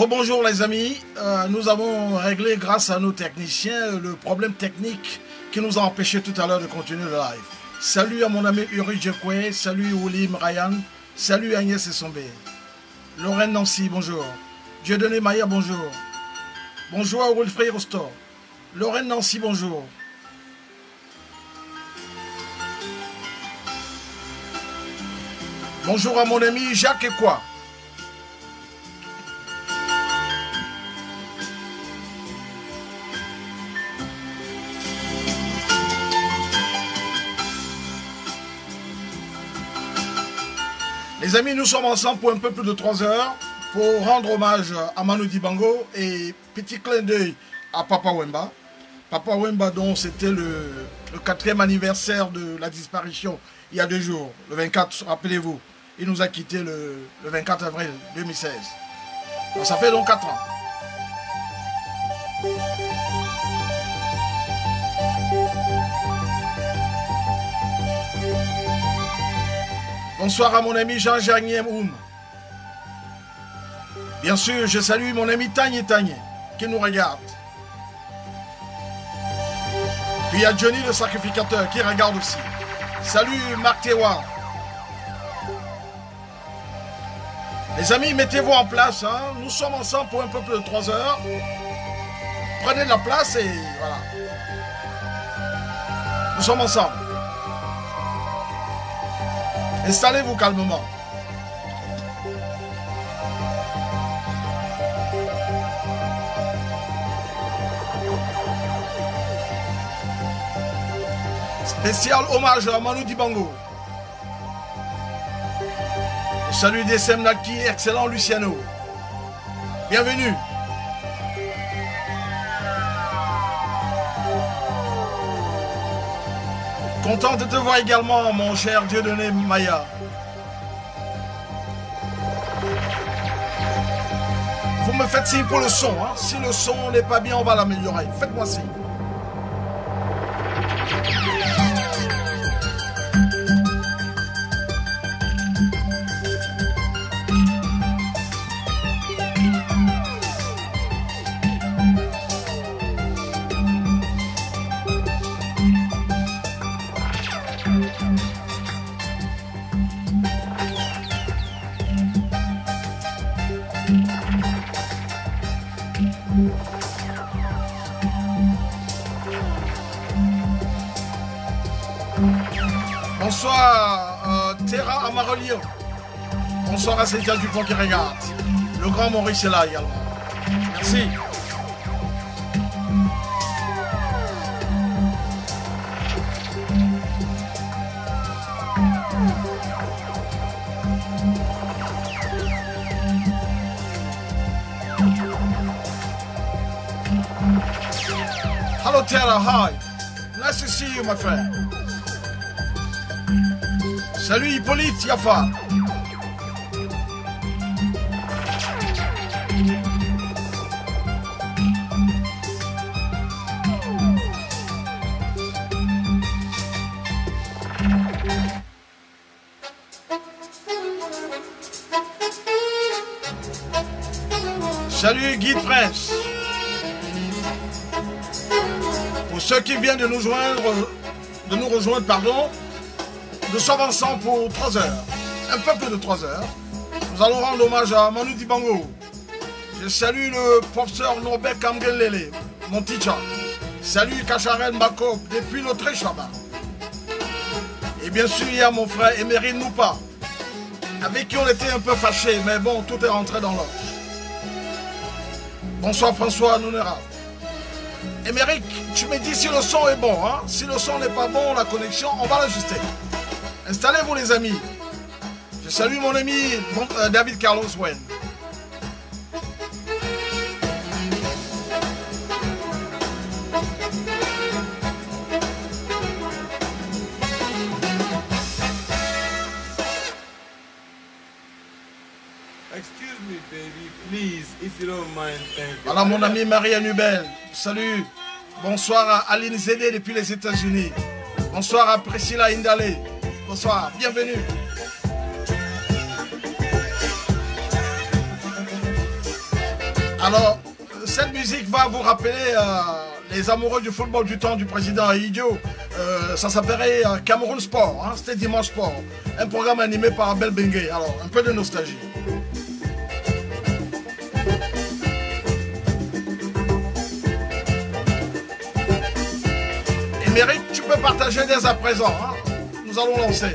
Rebonjour les amis, nous avons réglé grâce à nos techniciens le problème technique qui nous a empêché tout à l'heure de continuer le live. Salut à mon ami Uri Djekwe, salut William Ryan, salut Agnès Essombé. Lorraine Nancy, bonjour. Dieudonné Maya, bonjour. Bonjour à Wilfried Rostor. Lorraine Nancy, bonjour. Bonjour à mon ami Jacques Ekwa. Les amis, nous sommes ensemble pour un peu plus de 3 heures pour rendre hommage à Manu Dibango et petit clin d'œil à Papa Wemba. Papa Wemba dont c'était le 4e anniversaire de la disparition il y a 2 jours, le 24, rappelez-vous. Il nous a quittés le 24 avril 2016. Donc, ça fait donc 4 ans. Bonsoir à mon ami Jean-Jacques Oum. Bien sûr, je salue mon ami Tagné qui nous regarde. Puis il y a Johnny le sacrificateur qui regarde aussi. Salut Marc Tewa. Les amis, mettez-vous en place. Hein. Nous sommes ensemble pour un peu plus de 3 heures. Prenez de la place et voilà. Nous sommes ensemble. Installez-vous calmement. Spécial hommage à Manu Dibango. Salut DSM Naki, excellent Luciano. Bienvenue. Content de te voir également, mon cher Dieudonné Maya. Vous me faites signe pour le son. Hein? Si le son n'est pas bien, on va l'améliorer. Faites-moi signe. Bonsoir Terra Amarolio. Bonsoir à Cynthia Dupont qui regarde. Le grand Maurice est là également. Merci. Hello Terra, hi. Nice to see you my friend. Salut Hippolyte Yafa. Salut Guy Prince. Pour ceux qui viennent de nous rejoindre, pardon. Nous sommes ensemble pour 3 heures, un peu plus de 3 heures. Nous allons rendre hommage à Manu Dibango. Je salue le professeur Norbert Kamgelele, mon teacher. Salut Kacharen Bakov depuis l'Autriche là-bas. Et bien sûr, il y a mon frère Emery Noupa, avec qui on était un peu fâchés, mais bon, tout est rentré dans l'ordre. Bonsoir François Nounera. Émeric, tu me dis si le son est bon. Hein? Si le son n'est pas bon, la connexion, on va l'ajuster. Installez-vous les amis. Je salue mon ami David Carlos Wen. Excuse me baby, please, if you don't mind, thank you. Voilà mon ami Marie Nubel. Salut. Bonsoir à Aline Zédé depuis les États-Unis. Bonsoir à Priscilla Indale. Bonsoir, bienvenue. Alors, cette musique va vous rappeler les amoureux du football du temps du président Idio. Ça s'appellerait Cameroun Sport, hein, c'était Dimanche Sport. Un programme animé par Abel Bengue. Alors, un peu de nostalgie. Émeric, tu peux partager dès à présent. Hein. Nous allons lancer.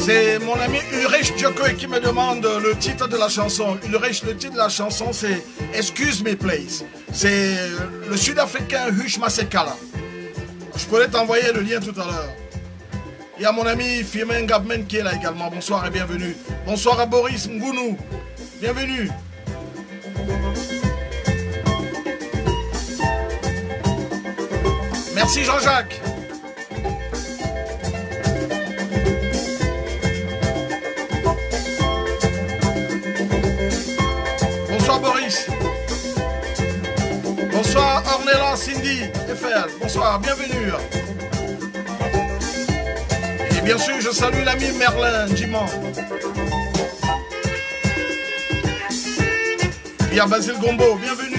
C'est mon ami Ulrich Djokovic qui me demande le titre de la chanson. Ulrich, le titre de la chanson, c'est Excuse Me Please. C'est le Sud-Africain Hush Masekala. Je pourrais t'envoyer le lien tout à l'heure. Il y a mon ami Firmin Gabmen qui est là également. Bonsoir et bienvenue. Bonsoir à Boris Ngounou. Bienvenue. Merci Jean-Jacques. Bonsoir Boris. Bonsoir Ornella, Cindy, FL. Bonsoir, bienvenue. Et bien sûr, je salue l'ami Merlin Diman. Il y a Basile Gombo, bienvenue.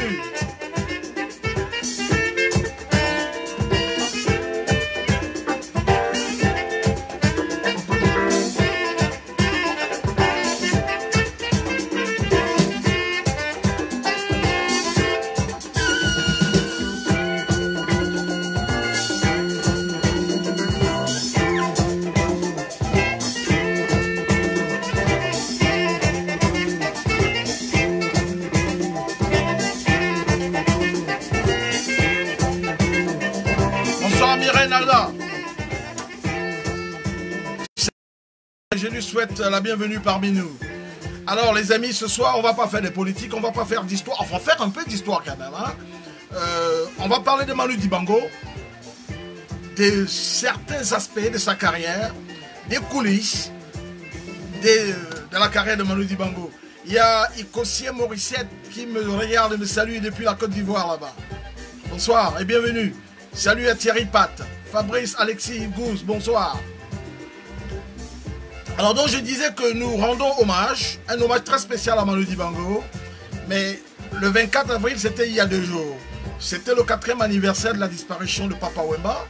Je lui souhaite la bienvenue parmi nous. Alors les amis, ce soir on va pas faire des politiques, on va pas faire d'histoire, enfin on va faire un peu d'histoire quand même. Hein. On va parler de Manu Dibango, de certains aspects de sa carrière, des coulisses de la carrière de Manu Dibango. Il y a Ikossier Morissette qui me regarde et me salue depuis la Côte d'Ivoire là-bas. Bonsoir et bienvenue. Salut à Thierry Pat, Fabrice, Alexis, Gouze, bonsoir. Alors donc je disais que nous rendons hommage, un hommage très spécial à Manu Dibango, mais le 24 avril c'était il y a 2 jours. C'était le 4e anniversaire de la disparition de Papa Wemba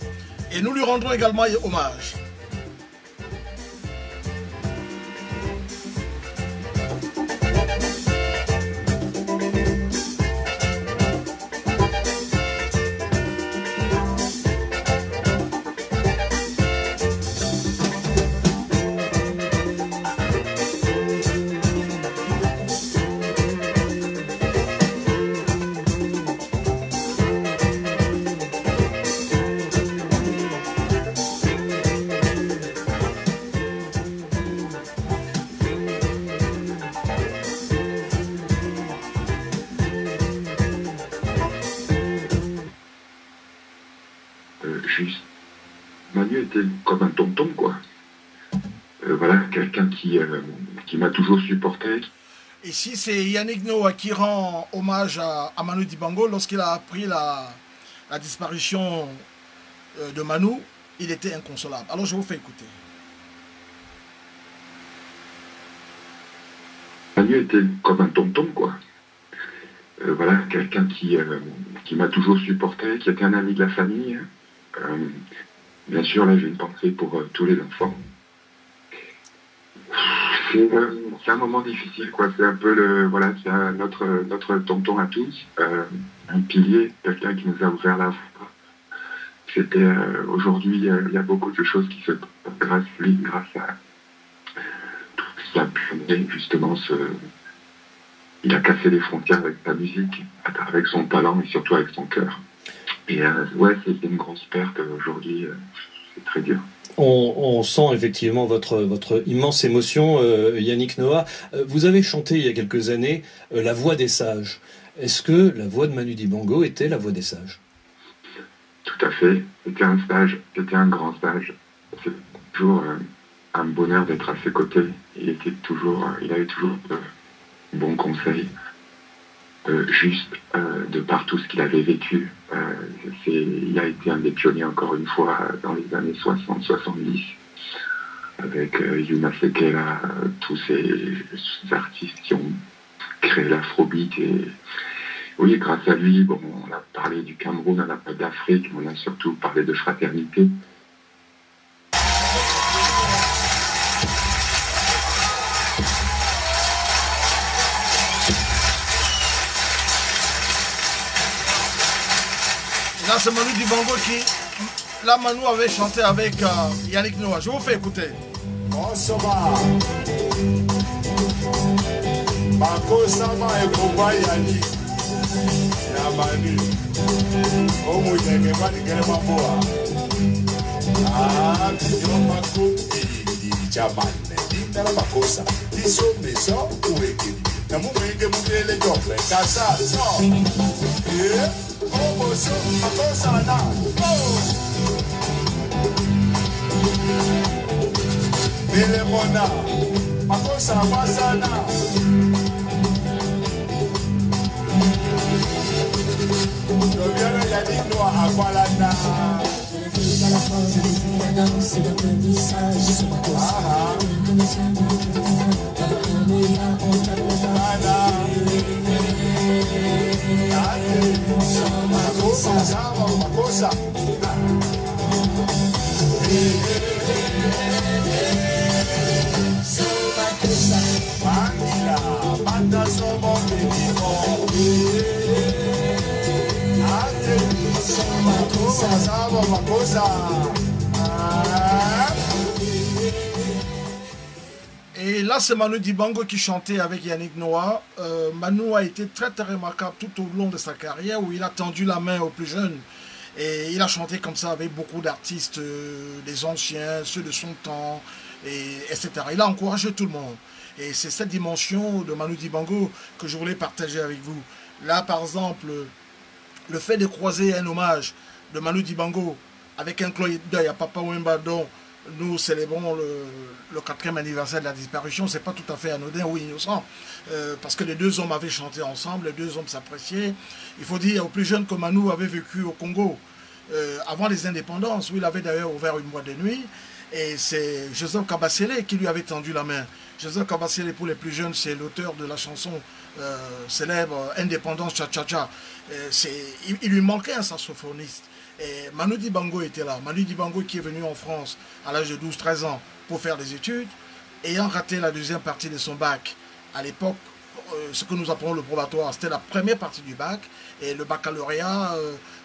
et nous lui rendrons également hommage. Manu était comme un tonton, quoi. Voilà, quelqu'un qui m'a toujours supporté. Ici, c'est Yannick Noah qui rend hommage à Manu Dibango lorsqu'il a appris la disparition de Manu. Il était inconsolable. Alors, je vous fais écouter. Manu était comme un tonton, quoi. Voilà, quelqu'un qui m'a toujours supporté, qui était un ami de la famille. Bien sûr, là, j'ai une pensée pour tous les enfants. C'est un moment difficile, quoi. C'est un peu voilà, c'est notre tonton à tous, un pilier, quelqu'un qui nous a ouvert la voie. C'était aujourd'hui, il y a beaucoup de choses qui se passent grâce à lui, grâce à tout ce qu'il a pu mener, justement. Il a cassé les frontières avec sa musique, avec son talent et surtout avec son cœur. Et ouais, c'est une grosse perte aujourd'hui, c'est très dur. On sent effectivement votre immense émotion, Yannick Noah. Vous avez chanté il y a quelques années La Voix des Sages. Est-ce que la voix de Manu Dibango était la voix des sages? Tout à fait. C'était un sage, c'était un grand sage. C'est toujours un bonheur d'être à ses côtés. Il avait toujours de bons conseils. juste de par tout ce qu'il avait vécu. Il a été un des pionniers, encore une fois, dans les années 60-70, avec Yuna Sekela, tous ces artistes qui ont créé l'afrobeat. Et oui, grâce à lui, bon, on a parlé du Cameroun, on a parlé d'Afrique, on a surtout parlé de fraternité. Là, c'est Manu Dibango qui... Là, Manu avait chanté avec Yannick Noah. Je vous fais écouter. Bonsoir. Bakosama ekoba Yannick. Ya Manu. Omo yenge mani kele maboa. Ah, yo mako di jamane. Dindala bakosa. Diso meso uweke. Na mumenge mungele joble. Kasa so. Yeah. Oh, so, bakosa na. Oh. Bilemona, makosa wasana. Lobiana Yannick Noah Akwalana. La force de la danse et l'apprentissage sur ma course. Makosa. Manila, banda somo menino. Makosa. Et là, c'est Manu Dibango qui chantait avec Yannick Noah. Manu a été très très remarquable tout au long de sa carrière où il a tendu la main aux plus jeunes. Et il a chanté comme ça avec beaucoup d'artistes, des anciens, ceux de son temps, etc. Il a encouragé tout le monde. Et c'est cette dimension de Manu Dibango que je voulais partager avec vous. Là, par exemple, le fait de croiser un hommage de Manu Dibango avec un clin d'œil à Papa Wemba dont nous célébrons le 4e anniversaire de la disparition, c'est pas tout à fait anodin ou innocent, parce que les deux hommes avaient chanté ensemble, les deux hommes s'appréciaient. Il faut dire aux plus jeunes que Manu avait vécu au Congo avant les indépendances, où il avait d'ailleurs ouvert une boîte de nuit, et c'est Joseph Kabasele qui lui avait tendu la main. Joseph Kabasele, pour les plus jeunes, c'est l'auteur de la chanson célèbre Indépendance Cha-Cha-Cha. Il lui manquait un saxophoniste. Et Manu Dibango était là. Manu Dibango qui est venu en France à l'âge de 12-13 ans pour faire des études, ayant raté la deuxième partie de son bac. À l'époque, ce que nous appelons le probatoire, c'était la première partie du bac, et le baccalauréat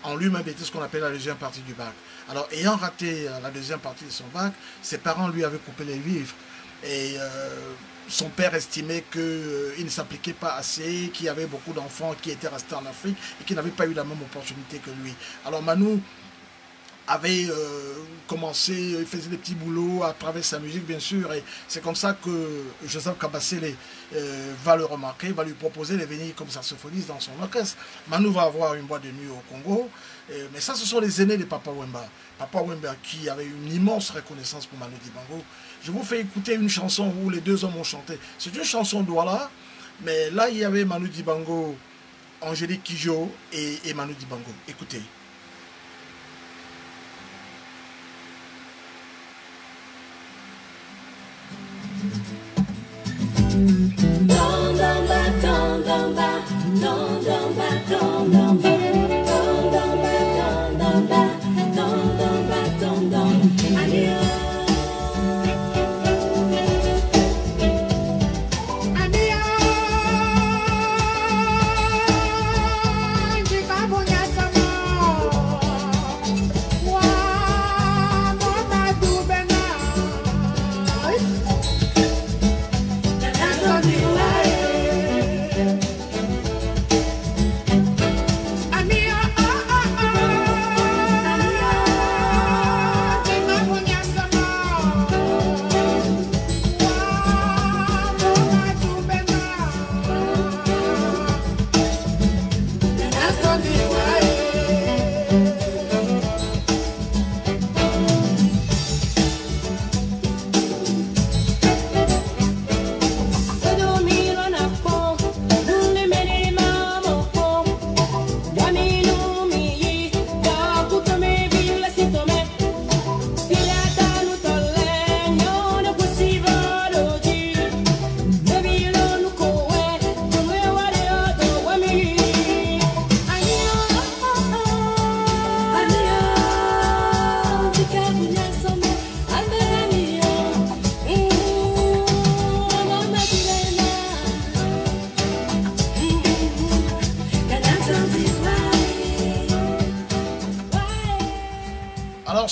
en lui-même était ce qu'on appelle la deuxième partie du bac. Alors, ayant raté la deuxième partie de son bac, ses parents lui avaient coupé les vivres. Et son père estimait qu'il ne s'appliquait pas assez, qu'il y avait beaucoup d'enfants qui étaient restés en Afrique et qui n'avaient pas eu la même opportunité que lui. Alors Manu avait commencé, il faisait des petits boulots à travers sa musique bien sûr, et c'est comme ça que Joseph Kabasele va le remarquer, va lui proposer de venir comme saxophoniste dans son orchestre. Manu va avoir une boîte de nuit au Congo, mais ça ce sont les aînés de Papa Wemba. Papa Wemba qui avait une immense reconnaissance pour Manu Dibango. Je vous fais écouter une chanson où les deux hommes ont chanté. C'est une chanson d'Ouala, mais là il y avait Manu Dibango, Angélique Kidjo et Manu Dibango. Écoutez.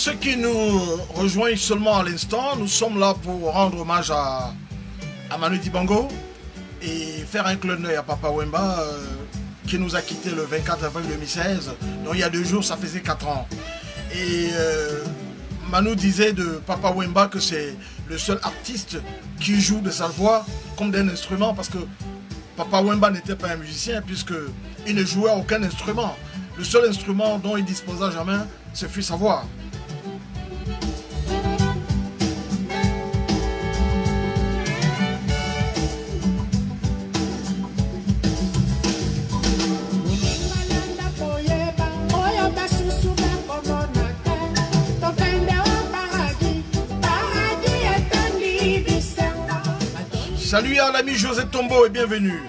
ceux qui nous rejoignent seulement à l'instant, nous sommes là pour rendre hommage à Manu Dibango et faire un clin d'œil à Papa Wemba qui nous a quittés le 24 avril 2016. Donc il y a 2 jours, ça faisait 4 ans. Et Manu disait de Papa Wemba que c'est le seul artiste qui joue de sa voix comme d'un instrument, parce que Papa Wemba n'était pas un musicien puisqu'il ne jouait aucun instrument. Le seul instrument dont il disposa jamais, ce fut sa voix. Salut à l'ami José Tombo et bienvenue.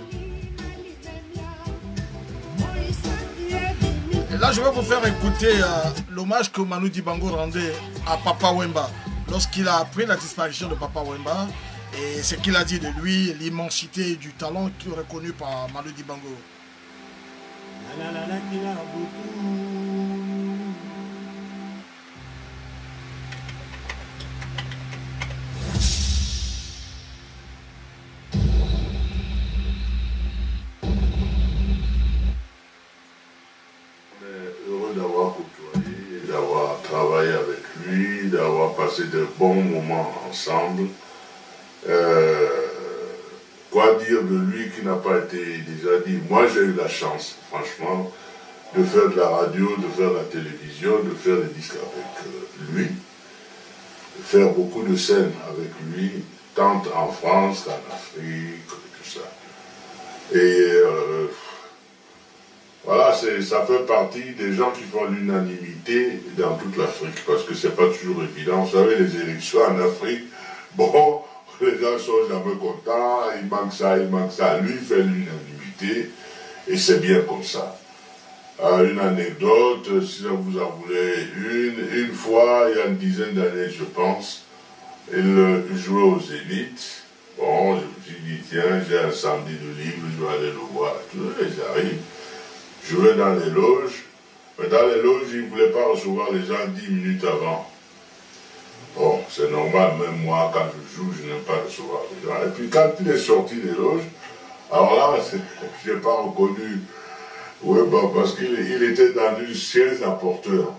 Et là, je vais vous faire écouter l'hommage que Manu Dibango rendait à Papa Wemba lorsqu'il a appris la disparition de Papa Wemba et ce qu'il a dit de lui, l'immensité du talent qu'il est reconnu par Manu Dibango. D'avoir passé de bons moments ensemble. Quoi dire de lui qui n'a pas été déjà dit? Moi j'ai eu la chance, franchement, de faire de la radio, de faire de la télévision, de faire des disques avec lui, de faire beaucoup de scènes avec lui, tant en France qu'en Afrique, tout ça. Et voilà, ça fait partie des gens qui font l'unanimité dans toute l'Afrique, parce que c'est pas toujours évident. Vous savez, les élections en Afrique, bon, les gens sont jamais contents, il manque ça, il manque ça. Lui, il fait l'unanimité, et c'est bien comme ça. Une anecdote, si vous en voulez une fois, il y a une dizaine d'années, je pense, il jouait au Zénith. Bon, je me suis dit, tiens, j'ai un samedi de libre, je vais aller le voir. Et j'arrive. Je vais dans les loges, mais dans les loges, il ne voulait pas recevoir les gens 10 minutes avant. Bon, c'est normal, même moi, quand je joue, je n'aime pas recevoir les gens. Et puis quand il est sorti des loges, alors là, je n'ai pas reconnu, ouais, bah, parce qu'il était dans une chaise à porteur.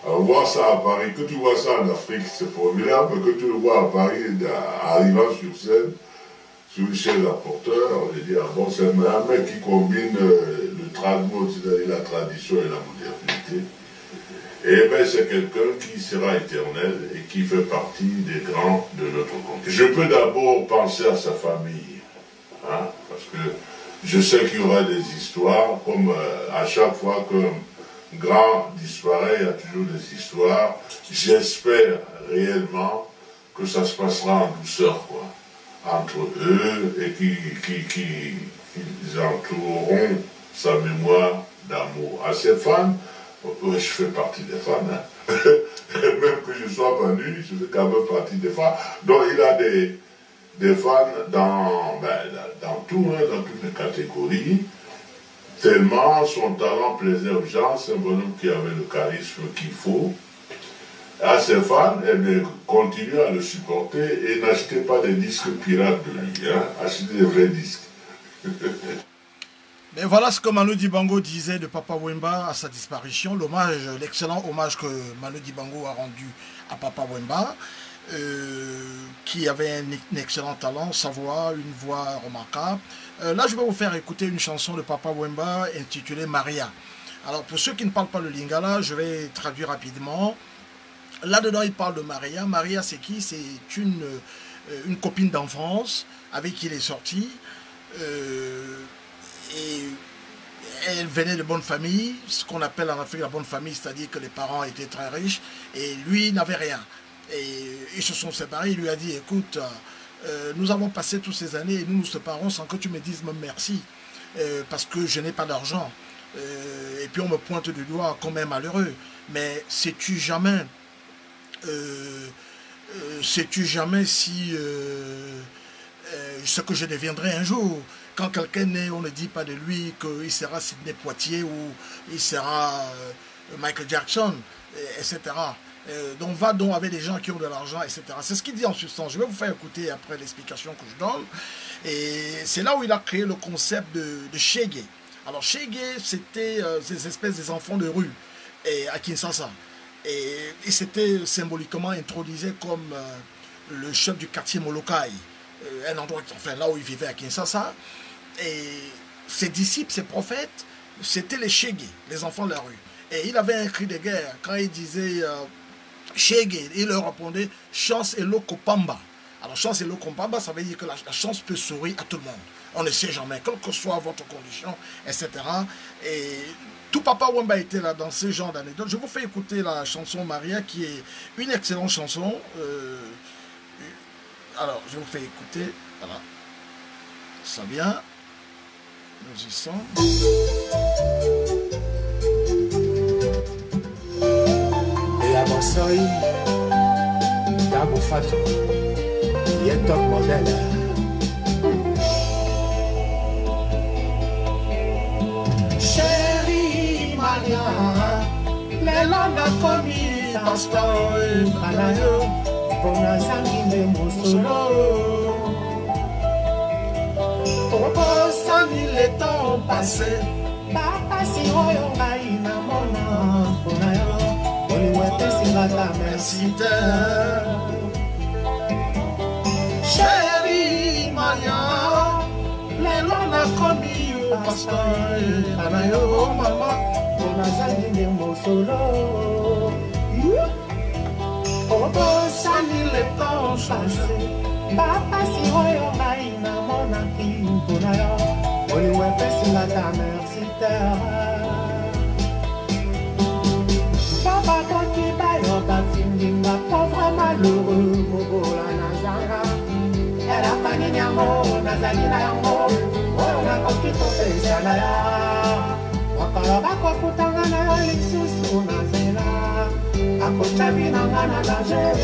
Alors voir ça à Paris, que tu vois ça en Afrique, c'est formidable, mais que tu le vois à Paris, arrivant sur scène, sur une chaise à porteur, on dit, ah bon, c'est un mec qui combine le tradmode, c'est-à-dire la tradition et la modernité. Et bien c'est quelqu'un qui sera éternel et qui fait partie des grands de notre continent. Je peux d'abord penser à sa famille, hein, parce que je sais qu'il y aura des histoires, comme à chaque fois qu'un grand disparaît, il y a toujours des histoires. J'espère réellement que ça se passera en douceur, quoi, entre eux, et qu'ils entoureront sa mémoire d'amour. À ses fans, je fais partie des fans, hein. Même que je sois venu, je fais quand même partie des fans. Donc il a des fans dans tout, hein, dans toutes les catégories, tellement son talent plaisait aux gens. C'est un bonhomme qui avait le charisme qu'il faut. À ses fans, continuez à le supporter et n'achetez pas des disques pirates de lui, hein, achetez des vrais disques. Mais voilà ce que Manu Dibango disait de Papa Wemba à sa disparition, l'excellent hommage que Manu Dibango a rendu à Papa Wemba, qui avait un excellent talent, sa voix, une voix remarquable. Là, je vais vous faire écouter une chanson de Papa Wemba intitulée Maria. Alors, pour ceux qui ne parlent pas le lingala, je vais traduire rapidement. Là-dedans, il parle de Maria. Maria, c'est qui? C'est une copine d'enfance avec qui il est sorti. Et elle venait de bonne famille, ce qu'on appelle en Afrique la bonne famille, c'est-à-dire que les parents étaient très riches et lui n'avait rien. Et ils se sont séparés, il lui a dit, écoute, nous avons passé toutes ces années et nous nous séparons sans que tu me dises même merci, parce que je n'ai pas d'argent. Et puis on me pointe du doigt comme un malheureux. Mais sais-tu jamais si ce que je deviendrai un jour? Quand quelqu'un naît, on ne dit pas de lui qu'il sera Sidney Poitier ou il sera Michael Jackson, etc. Donc va donc avec des gens qui ont de l'argent, etc. C'est ce qu'il dit en substance. Je vais vous faire écouter après l'explication que je donne. Et c'est là où il a créé le concept de Shege. Alors Shege, c'était ces espèces des enfants de rue à Kinshasa. Et c'était symboliquement introduit comme le chef du quartier Molokai. Un endroit, enfin là où il vivait à Kinshasa. Et ses disciples, ses prophètes, c'était les Shege, les enfants de la rue. Et il avait un cri de guerre quand il disait Shege, il leur répondait chance et Lokopamba. Alors chance et Lokopamba, ça veut dire que la chance peut sourire à tout le monde. On ne sait jamais, quelle que soit votre condition, etc. Et tout Papa Wemba était là dans ce genre d'anecdotes. Je vous fais écouter la chanson Maria, qui est une excellente chanson. Alors, je vous fais écouter. Voilà. Ça vient. Nous y sommes. Et à mon seuil, dans mon fatou, il y a un top modèle. Chérie Maria, les langues à commis, pasteur et Malayo, pour la sanguine de mon solo. Pour les temps passés, papa si on va y namona, pour la merci chérie Maria, les longs a commis pasteur Anayo maman, pour la salle de mon solo. Oh, sani les temps passés, papa si on va y namona, pour la on lui fait la ta merci terre. Papa, quand tu bailles, ta fille, ma pauvre malheureux, Mogola Nazara. Elle a pas ni n'yamo, Nazalina Yango, on a compris ton pays, Salaya. Wakala bako kutangana, Lissusu Nazela, Akochabi Nangana Nazela.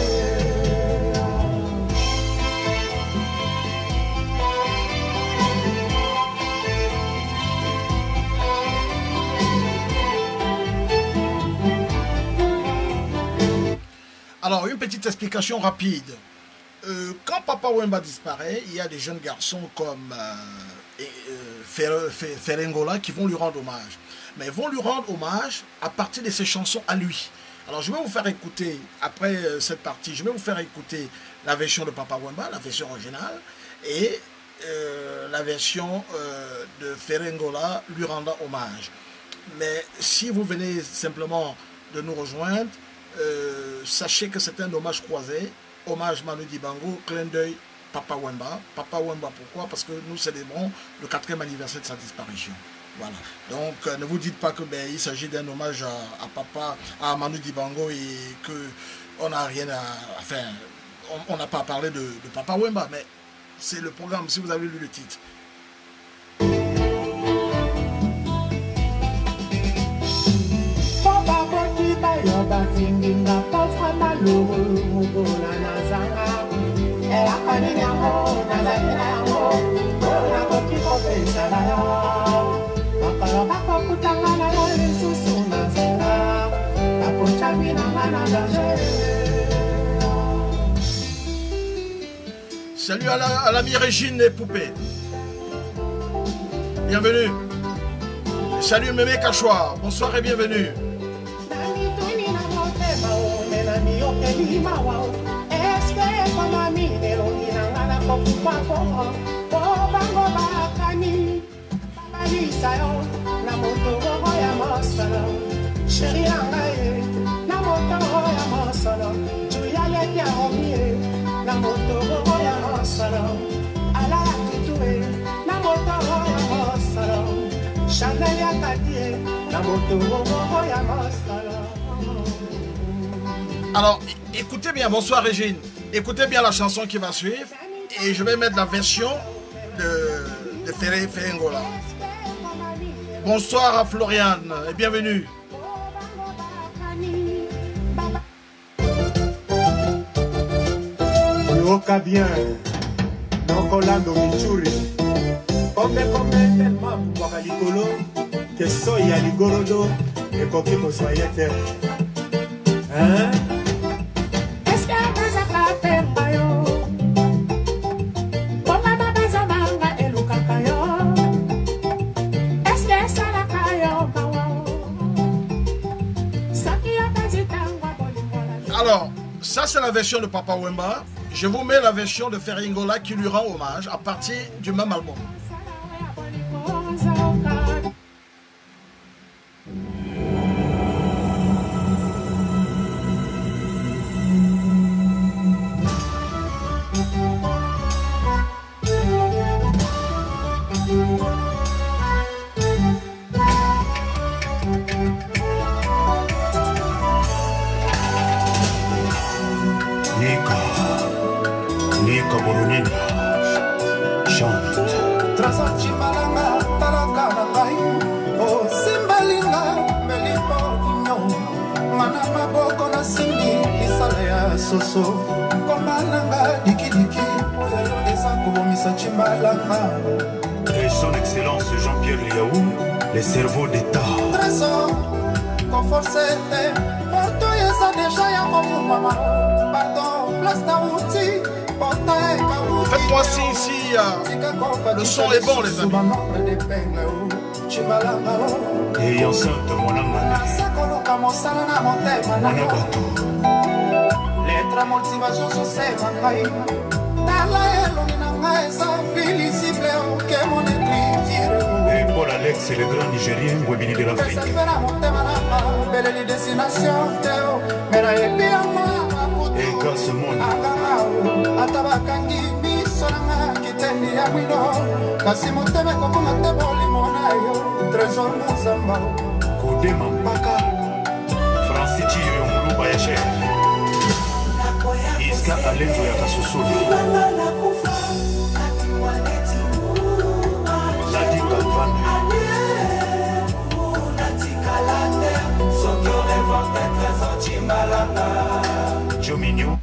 Alors, une petite explication rapide. Quand Papa Wemba disparaît, il y a des jeunes garçons comme Ferengola qui vont lui rendre hommage. Mais ils vont lui rendre hommage à partir de ses chansons à lui. Alors, je vais vous faire écouter, après cette partie, je vais vous faire écouter la version de Papa Wemba, la version originale, et la version de Ferengola lui rendant hommage. Mais si vous venez simplement de nous rejoindre, sachez que c'est un hommage croisé, hommage Manu Dibango, clin d'œil Papa Wemba. Papa Wemba, pourquoi? Parce que nous célébrons le 4e anniversaire de sa disparition. Voilà. Donc ne vous dites pas que il s'agit d'un hommage à Manu Dibango et que on n'a rien à... Enfin, on n'a pas parlé de Papa Wemba, mais c'est le programme, si vous avez lu le titre. Salut à l'ami Régine et Poupée. Bienvenue. Salut Mémé Cachois. Bonsoir et bienvenue. Alors, écoutez bien, bonsoir Régine, écoutez bien la chanson qui va suivre et je vais mettre la version de Ferengola. Bonsoir à Floriane et bienvenue. Oka bien, non Colando Michuri. Comme tellement pour Likolo, que soya Ligorodo, et coquille pour soyez terre. Hein? la version de Papa Wemba, je vous mets la version de Ferringola qui lui rend hommage à partir du même album. Nika Boronina chante Trasachi Malanga Talaka Nagai O Simbalinga Melipo Kino Manama Boko na Sindi Isalea Soso Komananga Diki Diki Oyero Desa Kubomisa Chimbalanga Et son excellence Jean-Pierre Liaou les cerveaux d'État Trésor Conforcé Porto Yesa déjà Yakomu Mama Pardon Place Naouti Faites-moi signe si le son est bon, les amis. Et enceinte, mon amant. Lettre motivation sur ces mangaïs. Et Paul Alex, le grand Nigérien, Webini de l'Afrique. Et dans ce monde. Atabakangi bisolanga kitendi ya wino kasi moteme kokoma te bolimo na yo trésor muzamba kodema mpaka Francis Chiyo Muluba ya chef Iska Alenzo ya Kasusulu Ladi Kalvan Jominio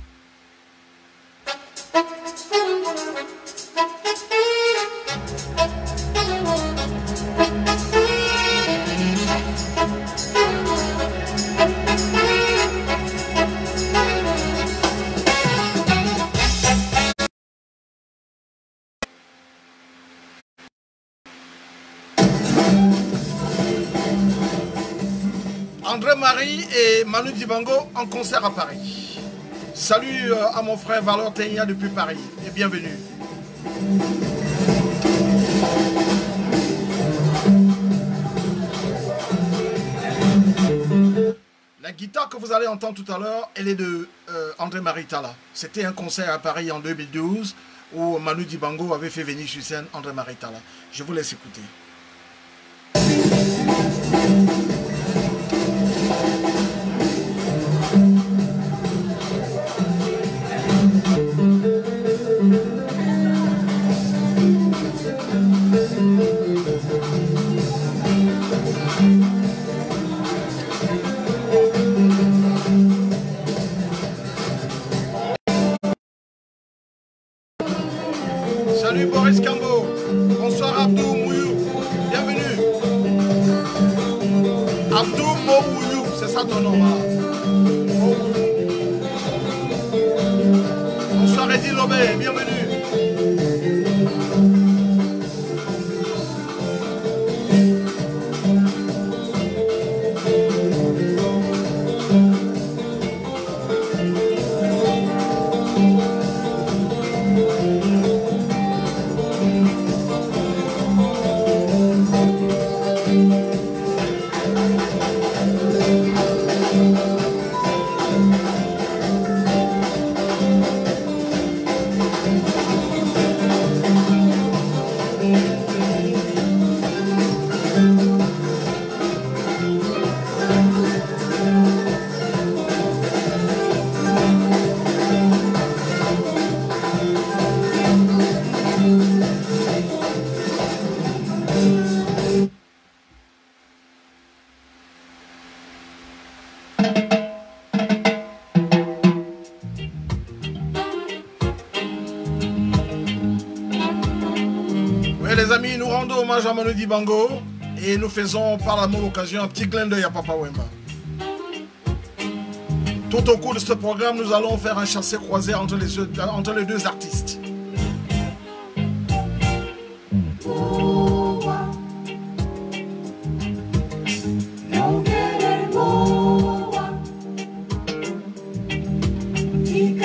André Marie et Manu Dibango en concert à Paris. Salut à mon frère Valor Tenia depuis Paris et bienvenue. La guitare que vous allez entendre tout à l'heure, elle est de André Marie Tala. C'était un concert à Paris en 2012 où Manu Dibango avait fait venir sur scène André Marie Tala. Je vous laisse écouter. Salut Boris Cambo, bonsoir Abdou Mouyou, bienvenue. Abdou Mouyou, c'est ça ton nom hein? Bonsoir Eddie Lobé, bienvenue. Les amis, nous rendons hommage à Manu Dibango et nous faisons par la même occasion un petit clin d'œil à Papa Wemba. Tout au cours de ce programme, nous allons faire un chassé-croisé entre les deux artistes. Tika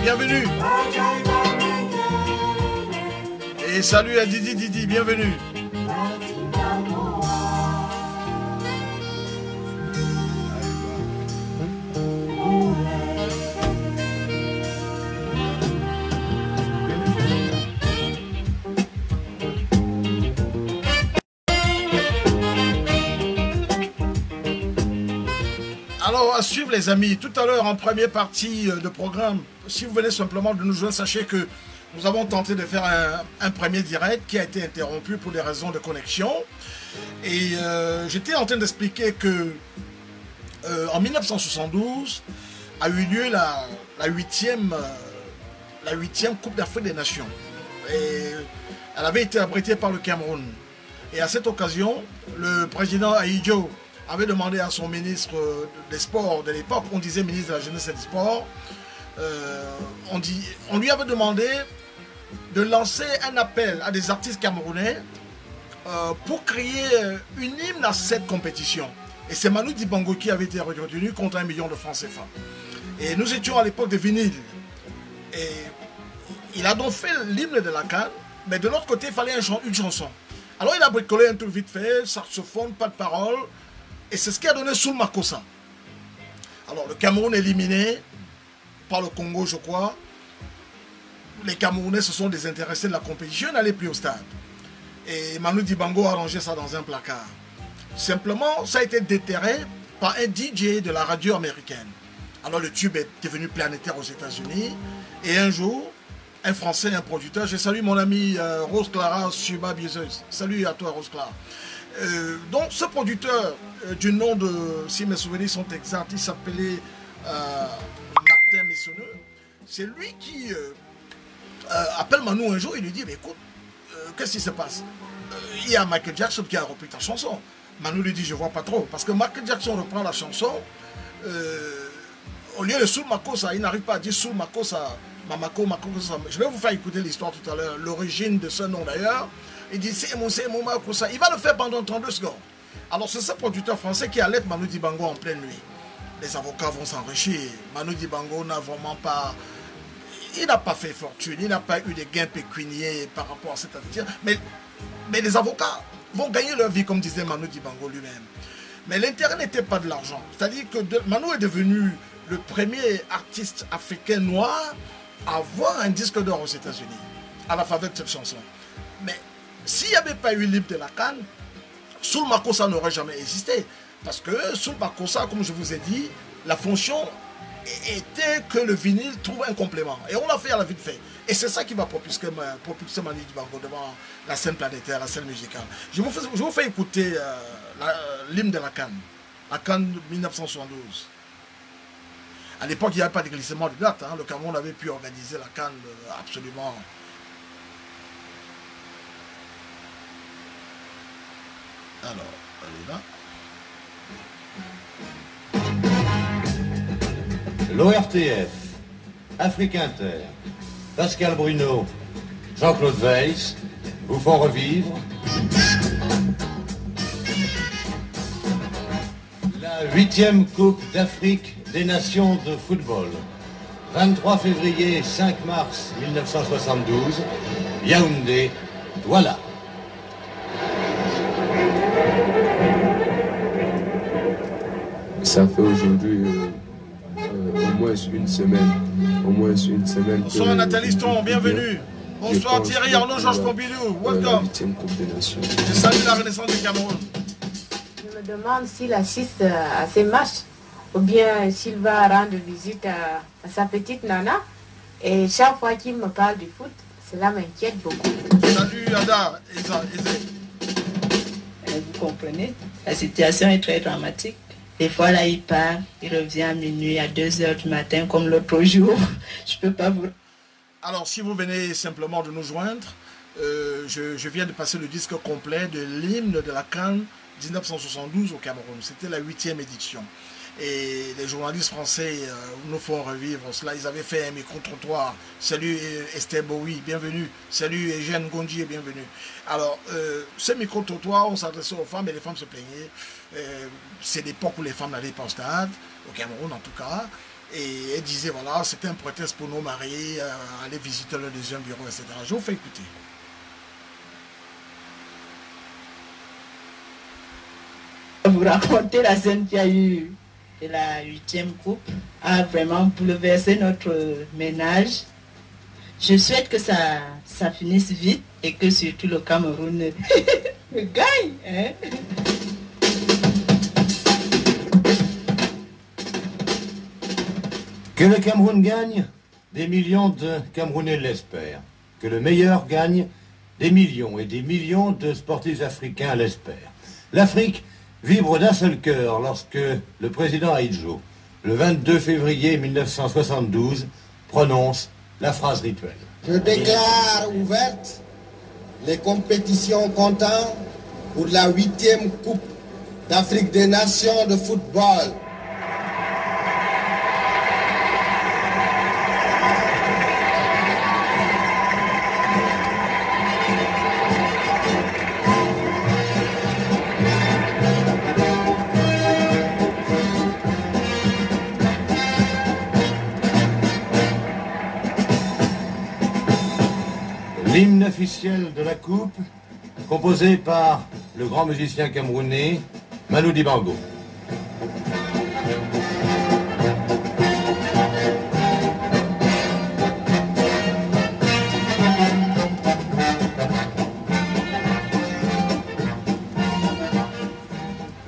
bienvenue. Et salut à Didi, bienvenue. Alors, à suivre les amis, tout à l'heure en première partie de programme, si vous venez simplement de nous joindre, sachez que nous avons tenté de faire un premier direct qui a été interrompu pour des raisons de connexion. Et j'étais en train d'expliquer que en 1972 a eu lieu la 8e Coupe d'Afrique des Nations. Et elle avait été abritée par le Cameroun. Et à cette occasion, le président Ahidjo avait demandé à son ministre des Sports de l'époque, on disait ministre de la Jeunesse et des Sports, on lui avait demandé de lancer un appel à des artistes camerounais pour créer une hymne à cette compétition. Et c'est Manu Dibango qui avait été retenu contre 1 million de francs CFA. Et nous étions à l'époque de vinyle. Et il a donc fait l'hymne de la CAN, mais de l'autre côté, il fallait une chanson. Alors il a bricolé un truc vite fait, saxophone, pas de parole. Et c'est ce qui a donné Soul Makossa. Alors le Cameroun éliminé par le Congo, je crois. Les Camerounais se sont désintéressés de la compétition, n'allaient plus au stade. Et Manu Dibango a rangé ça dans un placard. Simplement, ça a été déterré par un DJ de la radio américaine. Alors le tube est devenu planétaire aux États-Unis. Et un jour, un Français, un producteur, je salue mon ami Rose Clara Suba Biezeuse. Salut à toi Rose Clara. Donc ce producteur, du nom de, si mes souvenirs sont exacts, il s'appelait Martin Messonneux. C'est lui qui appelle Manu un jour, il lui dit, écoute, qu'est-ce qui se passe? Il y a Michael Jackson qui a repris ta chanson. Manu lui dit, je vois pas trop, parce que Michael Jackson reprend la chanson, au lieu de Soul Makossa, il n'arrive pas à dire Soul Makossa, Mamako Makossa. Je vais vous faire écouter l'histoire tout à l'heure, l'origine de ce nom d'ailleurs. Il dit c'est mon Makossa. Il va le faire pendant 32 secondes. Alors c'est ce producteur français qui allait Manu Dibango en pleine nuit. Les avocats vont s'enrichir. Manu Dibango n'a vraiment pas... Il n'a pas fait fortune, il n'a pas eu de gains pécuniaires par rapport à cette affaire. Mais les avocats vont gagner leur vie, comme disait Manu Dibango lui-même. Mais l'intérêt n'était pas de l'argent. C'est-à-dire que Manu est devenu le premier artiste africain noir à avoir un disque d'or aux États-Unis, à la faveur de cette chanson. Mais s'il n'y avait pas eu l'hymne de la CAN, Soul Makossa n'aurait jamais existé. Parce que Soul Makossa, comme je vous ai dit, la fonction était que le vinyle trouve un complément. Et on l'a fait à la vite fait. Et c'est ça qui va propulser Manu Dibango devant la scène planétaire, la scène musicale. Je vous fais écouter l'hymne de la CAN 1972. À l'époque, il n'y avait pas de glissement de date. Le Cameroun avait pu organiser la CAN absolument. Alors, allez là. L'ORTF, Afrique Inter, Pascal Bruno, Jean-Claude Weiss vous font revivre la 8e Coupe d'Afrique des Nations de football. 23 février, 5 mars 1972, Yaoundé, Douala. Ça fait aujourd'hui au moins une semaine. Bonsoir Nathalie Ston, bienvenue. Bonsoir Thierry Arnaud, Georges Pompidou, welcome. Je salue la Renaissance du Cameroun. Je me demande s'il assiste à ces matchs ou bien s'il va rendre visite à sa petite Nana. Et chaque fois qu'il me parle du foot, cela m'inquiète beaucoup. Salut Ada, Vous comprenez, la situation est très dramatique. Des fois, là, il part, il revient à minuit, à 2 h du matin, comme l'autre jour. Je peux pas vous... Alors, si vous venez simplement de nous joindre, je viens de passer le disque complet de l'hymne de la CAN 1972 au Cameroun. C'était la 8e édition. Et les journalistes français nous font revivre cela. Ils avaient fait un micro-trottoir. Salut Esther Bowie, bienvenue. Salut Eugène Gondji, bienvenue. Alors, ce micro-trottoir, on s'adressait aux femmes et les femmes se plaignaient. C'est l'époque où les femmes n'allaient pas au stade, au Cameroun en tout cas. Et elle disait, voilà, c'était un prétexte pour nos mariés, aller visiter le deuxième bureau, etc. Je vous fais écouter. Vous raconter la scène qu'il y a eu de la 8e coupe a vraiment bouleversé notre ménage. Je souhaite que ça finisse vite et que surtout le Cameroun gagne. Hein? Que le Cameroun gagne, des millions de Camerounais l'espèrent. Que le meilleur gagne, des millions et des millions de sportifs africains l'espèrent. L'Afrique vibre d'un seul cœur lorsque le président Ahidjo, le 22 février 1972, prononce la phrase rituelle. Je déclare ouvertes les compétitions comptant pour la 8e Coupe d'Afrique des Nations de football. L'hymne officiel de la Coupe, composé par le grand musicien camerounais Manu Dibango.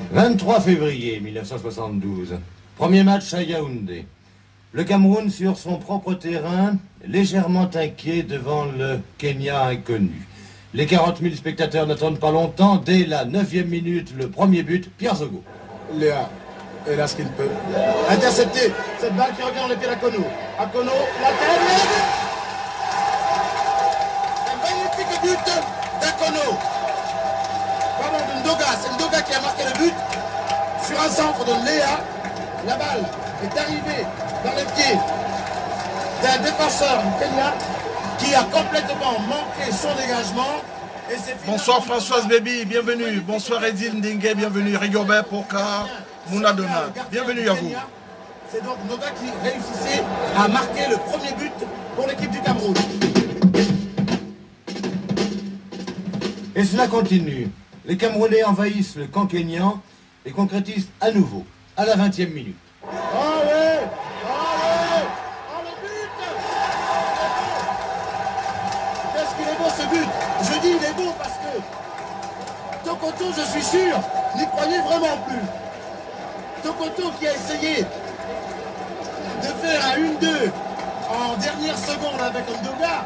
« 23 février 1972, premier match à Yaoundé. Le Cameroun sur son propre terrain, légèrement inquiet devant le Kenya inconnu. Les 40 000 spectateurs n'attendent pas longtemps. Dès la 9e minute, le premier but, Pierre Zogo. Léa, et là ce qu'il peut. Intercepté, cette balle qui revient dans les pieds d'Akono. Akono, la tête. Un magnifique but d'Akono. Pardon, de Ndoga, c'est Ndoga qui a marqué le but. Sur un centre de Léa, la balle est arrivée dans les pieds d'un défenseur du Kenya qui a complètement manqué son dégagement. Bonsoir Françoise Baby, bienvenue. Bonsoir Edine Ndingue, bienvenue. Rigobert Poka, Mounadona, bienvenue à vous. C'est donc Noga qui réussissait à marquer le premier but pour l'équipe du Cameroun. Et cela continue. Les Camerounais envahissent le camp kényan et concrétisent à nouveau, à la 20e minute. Allez, allez, oh le but! Qu'est-ce qu'il est beau ce but? Je dis il est beau parce que Tokoto, je suis sûr, n'y croyait vraiment plus. Tokoto qui a essayé de faire un 1-2 en dernière seconde avec Ndoga.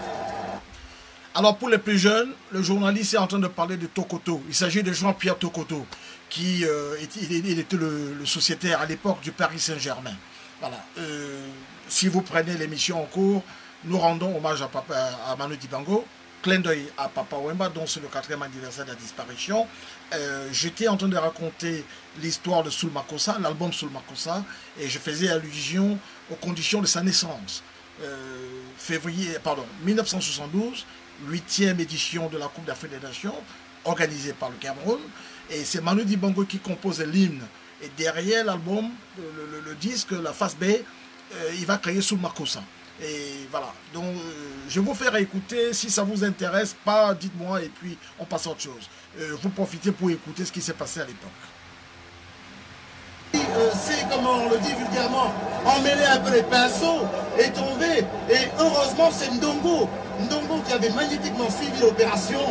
Alors pour les plus jeunes, le journaliste est en train de parler de Tokoto. Il s'agit de Jean-Pierre Tokoto, qui il était le sociétaire à l'époque du Paris Saint-Germain. Voilà. Si vous prenez l'émission en cours, nous rendons hommage à Manu Dibango, clin d'œil à Papa Wemba, dont c'est le 4e anniversaire de la disparition. J'étais en train de raconter l'histoire de Soul Makossa, l'album Soul Makossa, et je faisais allusion aux conditions de sa naissance. Février 1972, 8e édition de la Coupe d'Afrique des Nations, organisée par le Cameroun, et c'est Manu Dibango qui compose l'hymne. Et derrière l'album, le disque, la face B, il va créer Soul Makossa. Et voilà, donc je vais vous faire écouter, si ça vous intéresse pas, dites-moi, et puis on passe à autre chose. Vous profitez pour écouter ce qui s'est passé à l'époque. C'est, comme on le dit vulgairement, emmêler un peu les pinceaux et tomber. Et heureusement, c'est Ndongo. Ndongo qui avait magnifiquement suivi l'opération,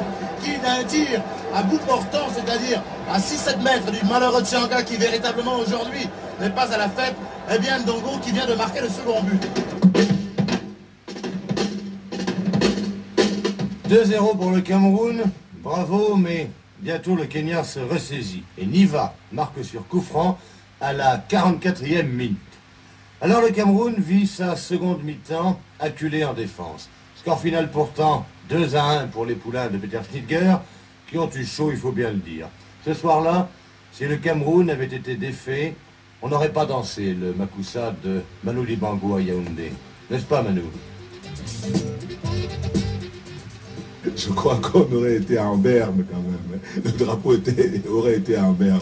qui d'un tir à bout portant, c'est-à-dire à 6-7 mètres du malheureux Tchanga qui véritablement aujourd'hui n'est pas à la fête, eh bien Ndongo qui vient de marquer le second but. 2-0 pour le Cameroun, bravo, mais bientôt le Kenya se ressaisit. Et Niva marque sur coup franc à la 44e minute. Alors le Cameroun vit sa seconde mi-temps acculé en défense. Score final pourtant 2-1 pour les poulains de Peter Schnittger, qui ont eu chaud, il faut bien le dire. Ce soir-là, si le Cameroun avait été défait, on n'aurait pas dansé le Makussa de Manu Dibango à Yaoundé. N'est-ce pas, Manu? Je crois qu'on aurait été en berne quand même. Le drapeau aurait été en berne.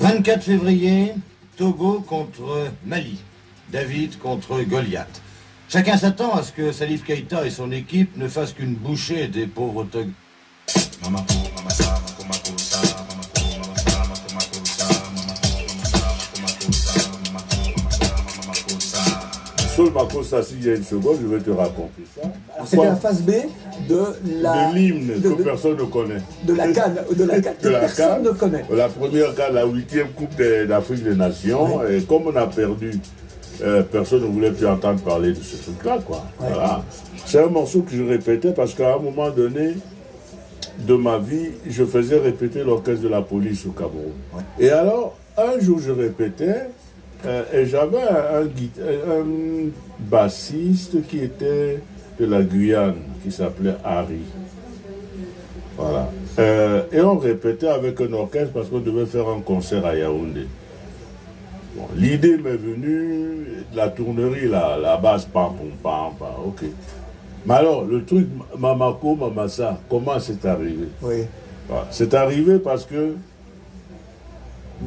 24 février, Togo contre Mali. David contre Goliath. Chacun s'attend à ce que Salif Keïta et son équipe ne fassent qu'une bouchée des pauvres Togolais. Seul Makossa, s'il y a une seconde, je vais te raconter ça. C'était la phase B de l'hymne que personne ne connaît. De la CAN, que personne ne connaît. La première CAN, la 8e Coupe d'Afrique des Nations, oui. Et comme on a perdu, personne ne voulait plus entendre parler de ce truc-là, quoi. Oui. Voilà. C'est un morceau que je répétais parce qu'à un moment donné de ma vie, je faisais répéter l'orchestre de la police au Cameroun. Oui. Et alors, un jour, je répétais. Et j'avais un bassiste qui était de la Guyane, qui s'appelait Harry. Voilà. Et on répétait avec un orchestre parce qu'on devait faire un concert à Yaoundé. Bon, l'idée m'est venue, la tournerie, la basse, pam, pam, pam, ok. Mais alors, le truc, Mamako, Mamassa, comment c'est arrivé? Oui. Voilà. C'est arrivé parce que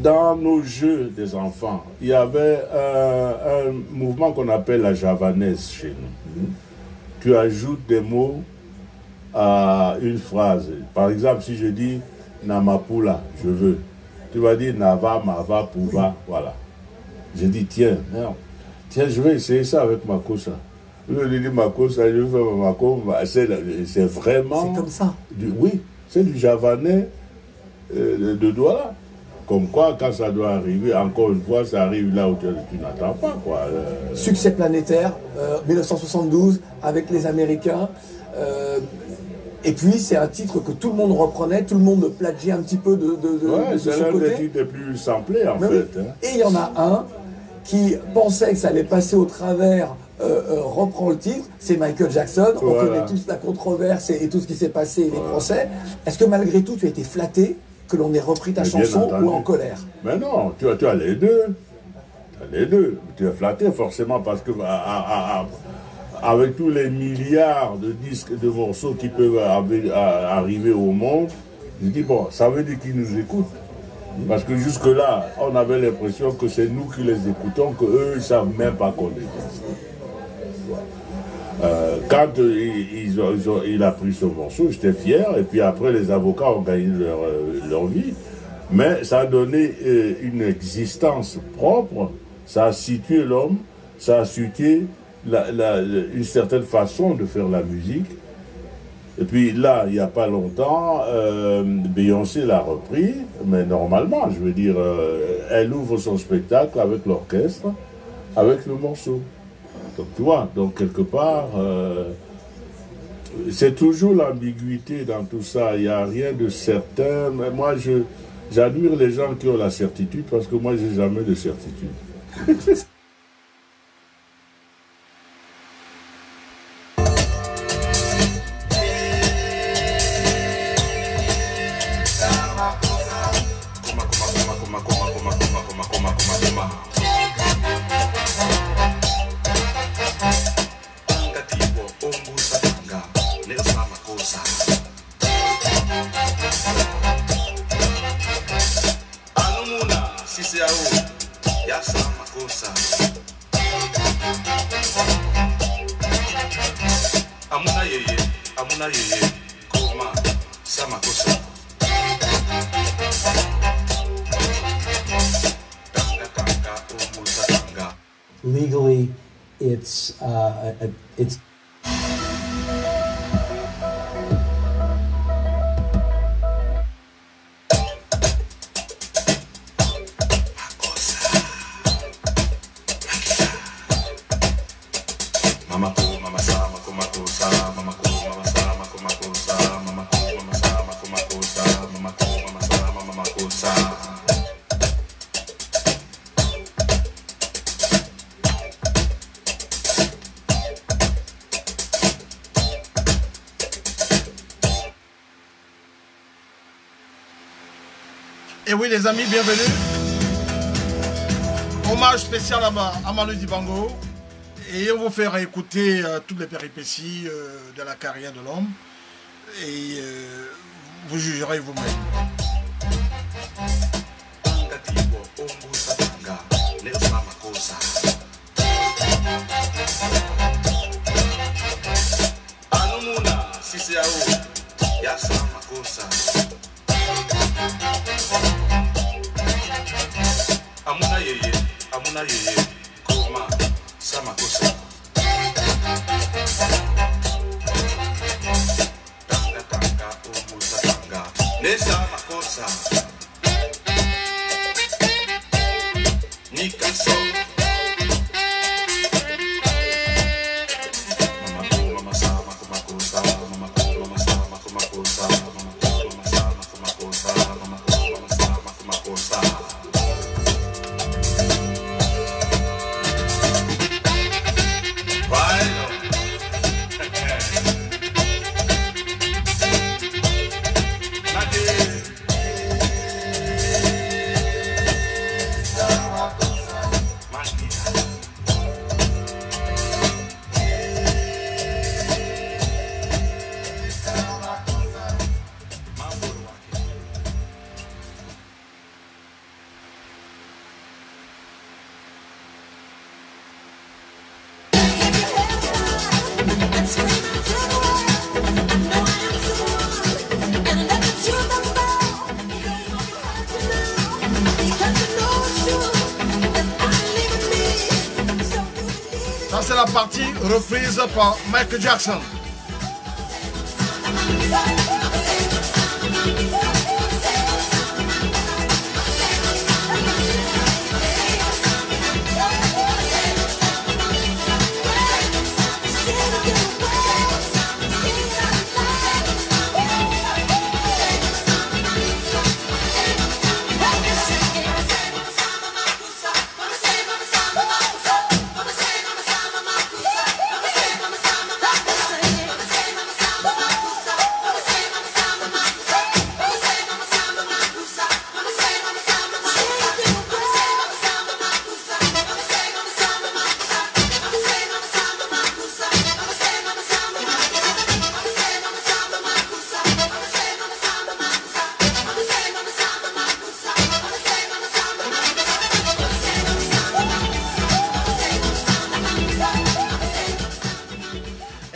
dans nos jeux des enfants, il y avait un mouvement qu'on appelle la javanaise chez nous. Tu ajoutes des mots à une phrase. Par exemple, si je dis Namapula, je veux, tu vas dire Nava, Mava, Pouva, voilà. J'ai dit, tiens, merde, tiens, je vais essayer ça avec Makossa. Je lui dis Makossa, je veux faire Mako, c'est vraiment... C'est comme ça. Oui, c'est du javanais de Douala. Comme quoi, quand ça doit arriver, encore une fois, ça arrive là où tu n'attends pas, quoi. Succès planétaire, 1972, avec les Américains. Et puis, c'est un titre que tout le monde reprenait, tout le monde plagiait un petit peu de c'est l'un des titres les plus samplés, en fait. Oui. Hein. Et il y en a un qui pensait que ça allait passer au travers, reprend le titre, c'est Michael Jackson. Voilà. On connaît tous la controverse et tout ce qui s'est passé, et les procès. Est-ce que malgré tout, tu as été flatté que l'on ait repris ta chanson ou en colère? Mais non, tu as les deux. Tu as les deux. Tu es flatté forcément parce que avec tous les milliards de disques, de morceaux qui peuvent arriver au monde, je dis bon, ça veut dire qu'ils nous écoutent. Parce que jusque-là, on avait l'impression que c'est nous qui les écoutons, qu'eux, ils ne savent même pas qu'on les écoute. Quand il a pris ce morceau, j'étais fier, et puis après les avocats ont gagné leur vie, mais ça a donné une existence propre, ça a situé l'homme, ça a situé une certaine façon de faire la musique. Et puis là, il n'y a pas longtemps, Beyoncé l'a repris, mais normalement, je veux dire, elle ouvre son spectacle avec l'orchestre, avec le morceau. Donc tu vois, donc quelque part, c'est toujours l'ambiguïté dans tout ça, il n'y a rien de certain. Mais moi, j'admire les gens qui ont la certitude, parce que moi, je n'ai jamais de certitude. Legally, it's Et oui les amis, bienvenue. Hommage spécial à Manu Dibango. Et on vous fera écouter toutes les péripéties de la carrière de l'homme. Et vous jugerez vous-même. yeye, amuna yeye, koma, samakosa. Tanga tanga, umusa tanga, nesa makosa. Nikaso. Ça c'est la partie reprise par Michael Jackson.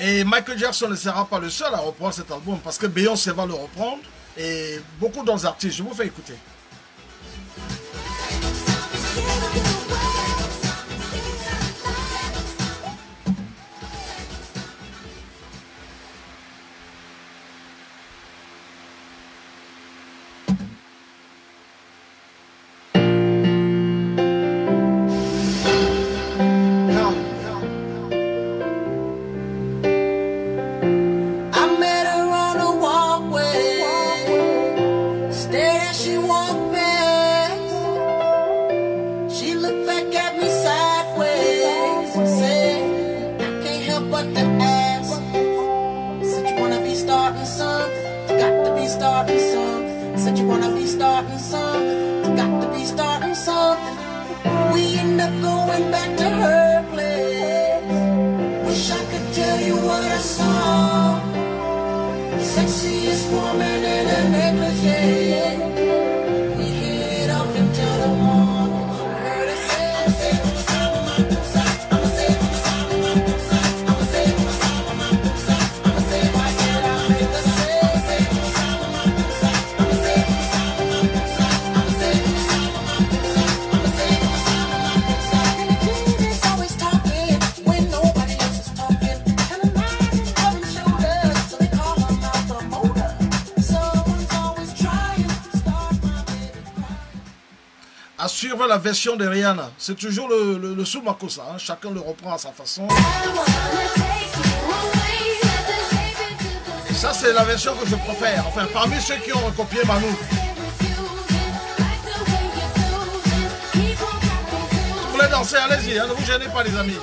Et Michael Jackson ne sera pas le seul à reprendre cet album parce que Beyoncé va le reprendre et beaucoup d'autres artistes. Je vous fais écouter. Suivre la version de Rihanna, c'est toujours le sous Makossa, hein? Chacun le reprend à sa façon. Et ça c'est la version que je préfère, enfin parmi ceux qui ont recopié Manu. Vous voulez danser, allez-y, hein? Ne vous gênez pas les amis.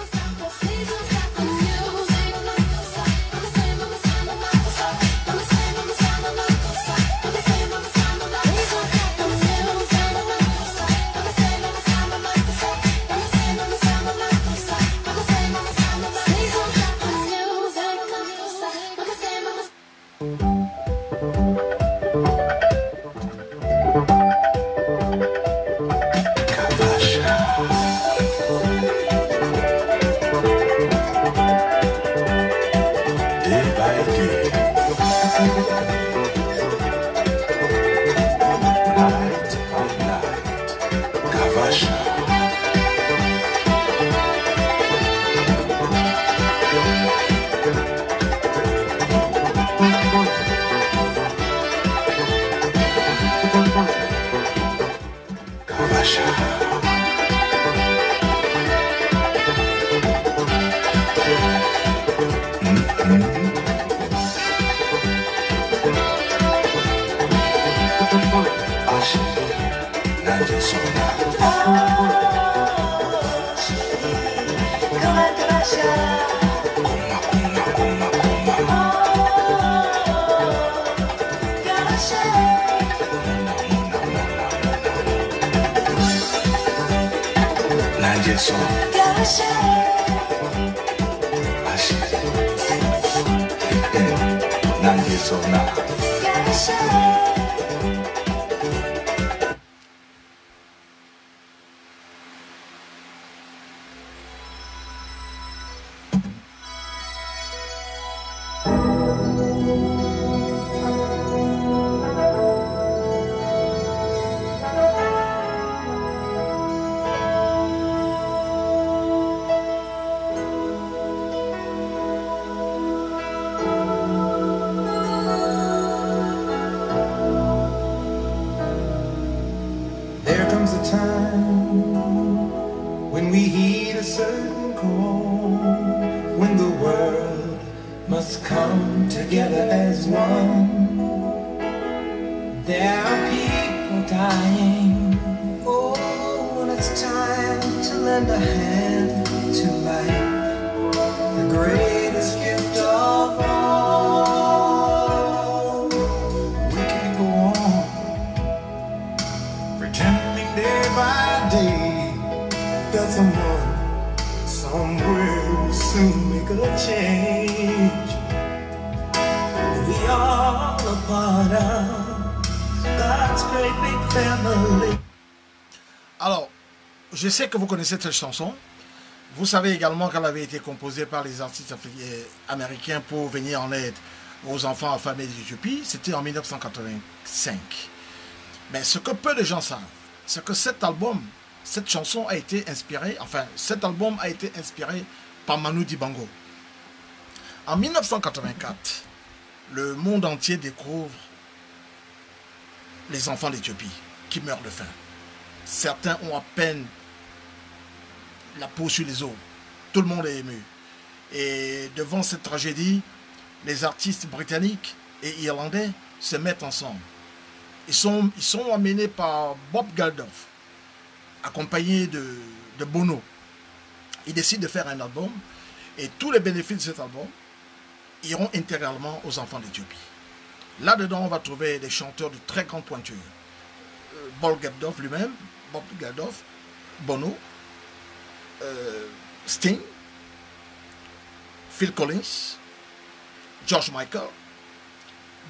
There comes a time when we heed a certain call, when the world must come together as one. There are people dying. Oh, and it's time to lend a hand to life, the greatest gift of all. We can't go on pretending day by day that someone somewhere will soon make a change. We are a part of God's great big family. Alors, je sais que vous connaissez cette chanson. Vous savez également qu'elle avait été composée par les artistes américains pour venir en aide aux enfants affamés d'Éthiopie. C'était en 1985. Mais ce que peu de gens savent, c'est que cet album, cette chanson a été inspirée, enfin, cet album a été inspiré par Manu Dibango. En 1984, le monde entier découvre les enfants d'Éthiopie qui meurent de faim. Certains ont à peine la peau sur les os. Tout le monde est ému. Et devant cette tragédie, les artistes britanniques et irlandais se mettent ensemble. Ils sont amenés par Bob Geldof, accompagné de Bono. Ils décident de faire un album et tous les bénéfices de cet album iront intégralement aux enfants d'Éthiopie. Là-dedans, on va trouver des chanteurs de très grande pointure. Bob Geldof lui-même, Bob Geldof, Bono, Sting, Phil Collins, George Michael,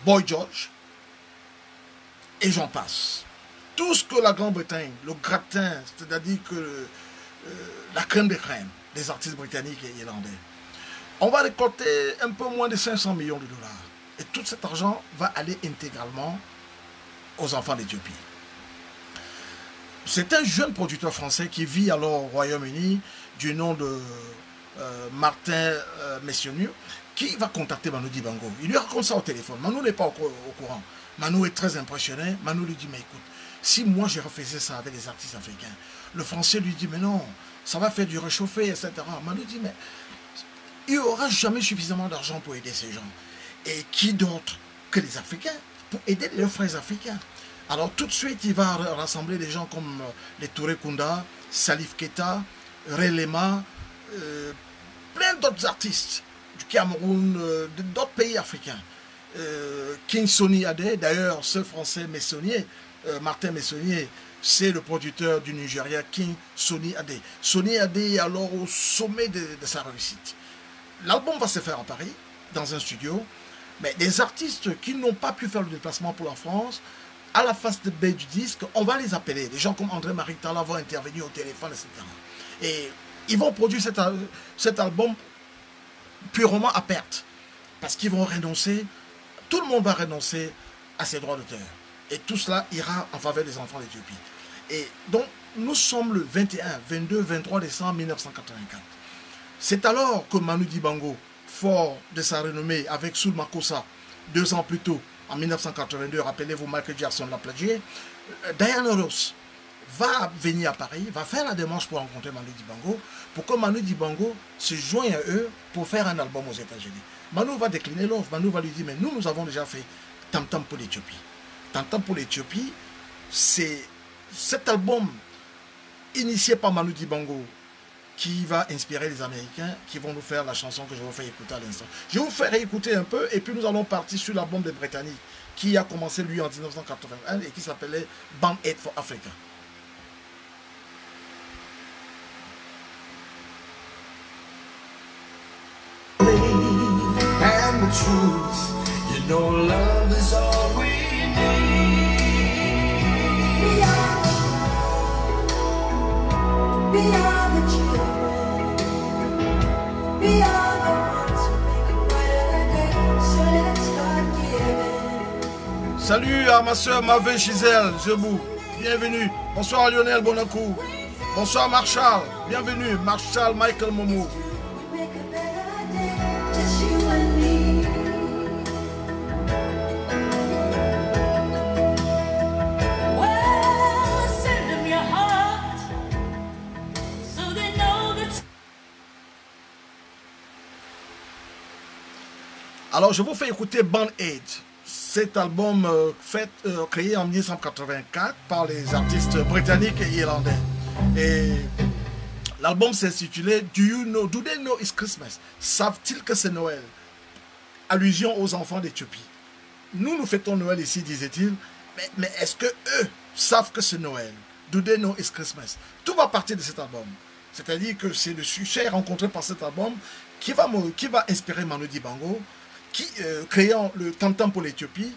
Boy George, et j'en passe. Tout ce que la Grande-Bretagne, le gratin, c'est-à-dire que la crème de crème des artistes britanniques et irlandais. On va récolter un peu moins de 500 millions de dollars. Et tout cet argent va aller intégralement aux enfants d'Éthiopie. C'est un jeune producteur français qui vit alors au Royaume-Uni, du nom de Martin Messionier, qui va contacter Manu Dibango. Il lui raconte ça au téléphone. Manu n'est pas au courant. Manu est très impressionné. Manu lui dit, mais écoute, si moi je refaisais ça avec les artistes africains, le français lui dit, mais non, ça va faire du réchauffé, etc. Manu dit, mais il n'y aura jamais suffisamment d'argent pour aider ces gens. Et qui d'autre que les Africains pour aider leurs frères africains? Alors tout de suite, il va rassembler des gens comme les Touré Kunda, Salif Keita, Relema, plein d'autres artistes du Cameroun, d'autres pays africains. King Sonny Adé, d'ailleurs, ce français Messonnier, Martin Messonnier, c'est le producteur du Nigeria King Sonny Adé. Sonny Adé est alors au sommet de sa réussite. L'album va se faire à Paris, dans un studio, mais des artistes qui n'ont pas pu faire le déplacement pour la France, à la face de B du disque, on va les appeler. Des gens comme André-Marie Talla vont intervenir au téléphone, etc. Et ils vont produire cet album purement à perte. Parce qu'ils vont renoncer, tout le monde va renoncer à ses droits d'auteur. Et tout cela ira en faveur des enfants d'Éthiopie. Et donc, nous sommes le 21, 22, 23 décembre 1984. C'est alors que Manu Dibango, fort de sa renommée avec Soul Makossa, 2 ans plus tôt, en 1982, rappelez-vous, Michael Jackson l'a plagié, Diana Ross va venir à Paris, va faire la démarche pour rencontrer Manu Dibango, pour que Manu Dibango se joigne à eux pour faire un album aux États-Unis. Manu va décliner l'offre, Manu va lui dire, mais nous avons déjà fait Tam Tam pour l'Éthiopie. Tam Tam pour l'Éthiopie, c'est cet album initié par Manu Dibango qui va inspirer les Américains qui vont nous faire la chanson que je vais vous faire écouter à l'instant. Je vais vous faire écouter un peu et puis nous allons partir sur l'album des Britanniques qui a commencé lui en 1981 et qui s'appelait Band Aid for Africa. And the truth, you know love is all we need. We are the children. We are the ones who make a brighter day. So let's start giving. Salut à ma soeur Mavé Gisèle Zebou, bienvenue. Bonsoir Lionel Bonacou. Bonsoir Marshall, bienvenue. Marshall Michael Momo. Alors, je vous fais écouter Band Aid, cet album créé en 1984 par les artistes britanniques et irlandais. Et l'album s'intitulait Do They Know It's Christmas? Savent-ils que c'est Noël? Allusion aux enfants d'Éthiopie. Nous fêtons Noël ici, disait-il, mais est-ce que eux savent que c'est Noël? Do They Know It's Christmas? Tout va partir de cet album. C'est-à-dire que c'est le succès rencontré par cet album qui va inspirer Manu Dibango, qui créant le Tam Tam pour l'Éthiopie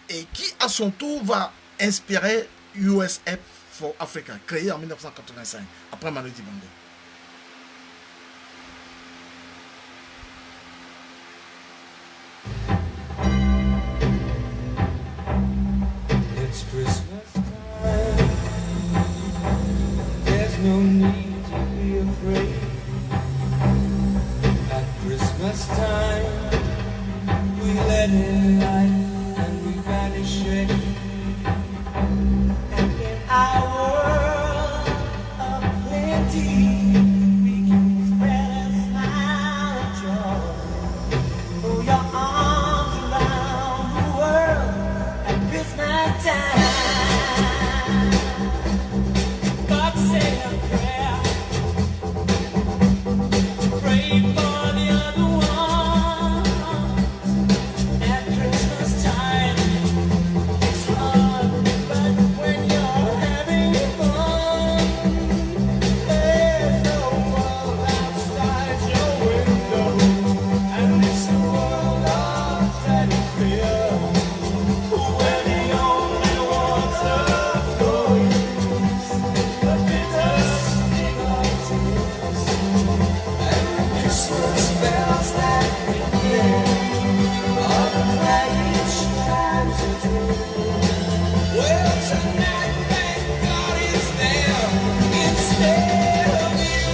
et qui à son tour va inspirer USF for Africa, créé en 1985 après Manu Dibango. It's Christmas time. There's no need to be afraid. At Christmas time, we let in light and we vanish it. And in our world of plenty, we can spread a smile of joy. Throw your arms around the world at Christmas time. God say a prayer. Pray for the other one. At Christmas time, it's hard, but when you're having fun, there's no world outside your window, and it's a world of dread and fear, where the only water flows, the bitter sting of tears, and the Christmas bells that we hear. Well, tonight, thank God it's there instead of you.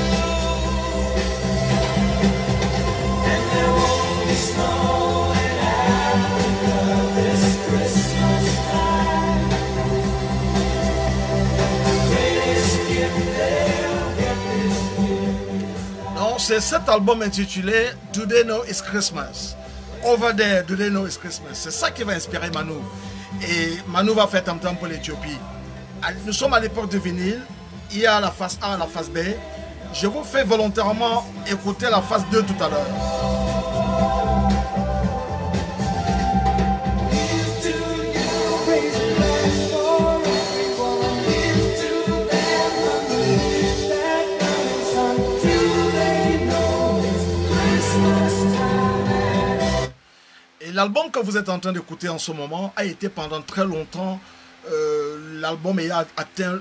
And there won't be snow in Africa this Christmas time. The greatest gift they'll get this year. Non, c'est cet album intitulé Do They Know It's Christmas? Over There, Do They Know It's Christmas? C'est ça qui va inspirer Manu. Et Manu va faire Tam Tam pour l'Éthiopie. Nous sommes à l'époque de vinyle. Il y a la face A, la face B. Je vous fais volontairement écouter la face 2 tout à l'heure. Et l'album que vous êtes en train d'écouter en ce moment a été pendant très longtemps l'album ayant atteint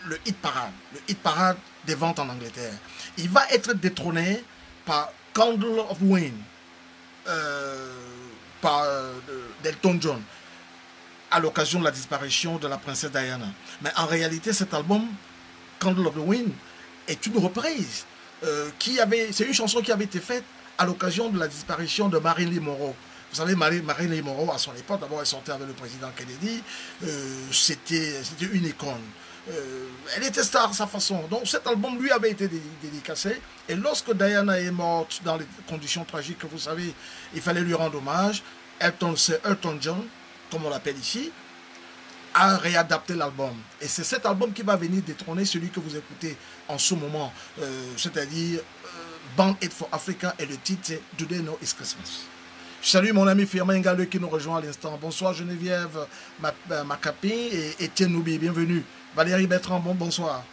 le hit parade des ventes en Angleterre. Il va être détrôné par Candle of Wind par d'Elton John à l'occasion de la disparition de la princesse Diana. Mais en réalité, cet album Candle of the Wind est une reprise c'est une chanson qui avait été faite à l'occasion de la disparition de Marilyn Monroe. Vous savez, Marilyn Monroe, à son époque, d'abord elle sortait avec le président Kennedy, c'était une icône. Elle était star à sa façon. Donc cet album lui avait été dédicacé. Et lorsque Diana est morte dans les conditions tragiques que vous savez, il fallait lui rendre hommage. Elton John, comme on l'appelle ici, a réadapté l'album. Et c'est cet album qui va venir détrôner celui que vous écoutez en ce moment. C'est-à-dire Band Aid for Africa, et le titre c'est Do They Know It's Christmas. Je salue mon ami Firmin Ngale qui nous rejoint à l'instant. Bonsoir Geneviève Macapi et Étienne Noubi, bienvenue. Valérie Bertrand, bonsoir.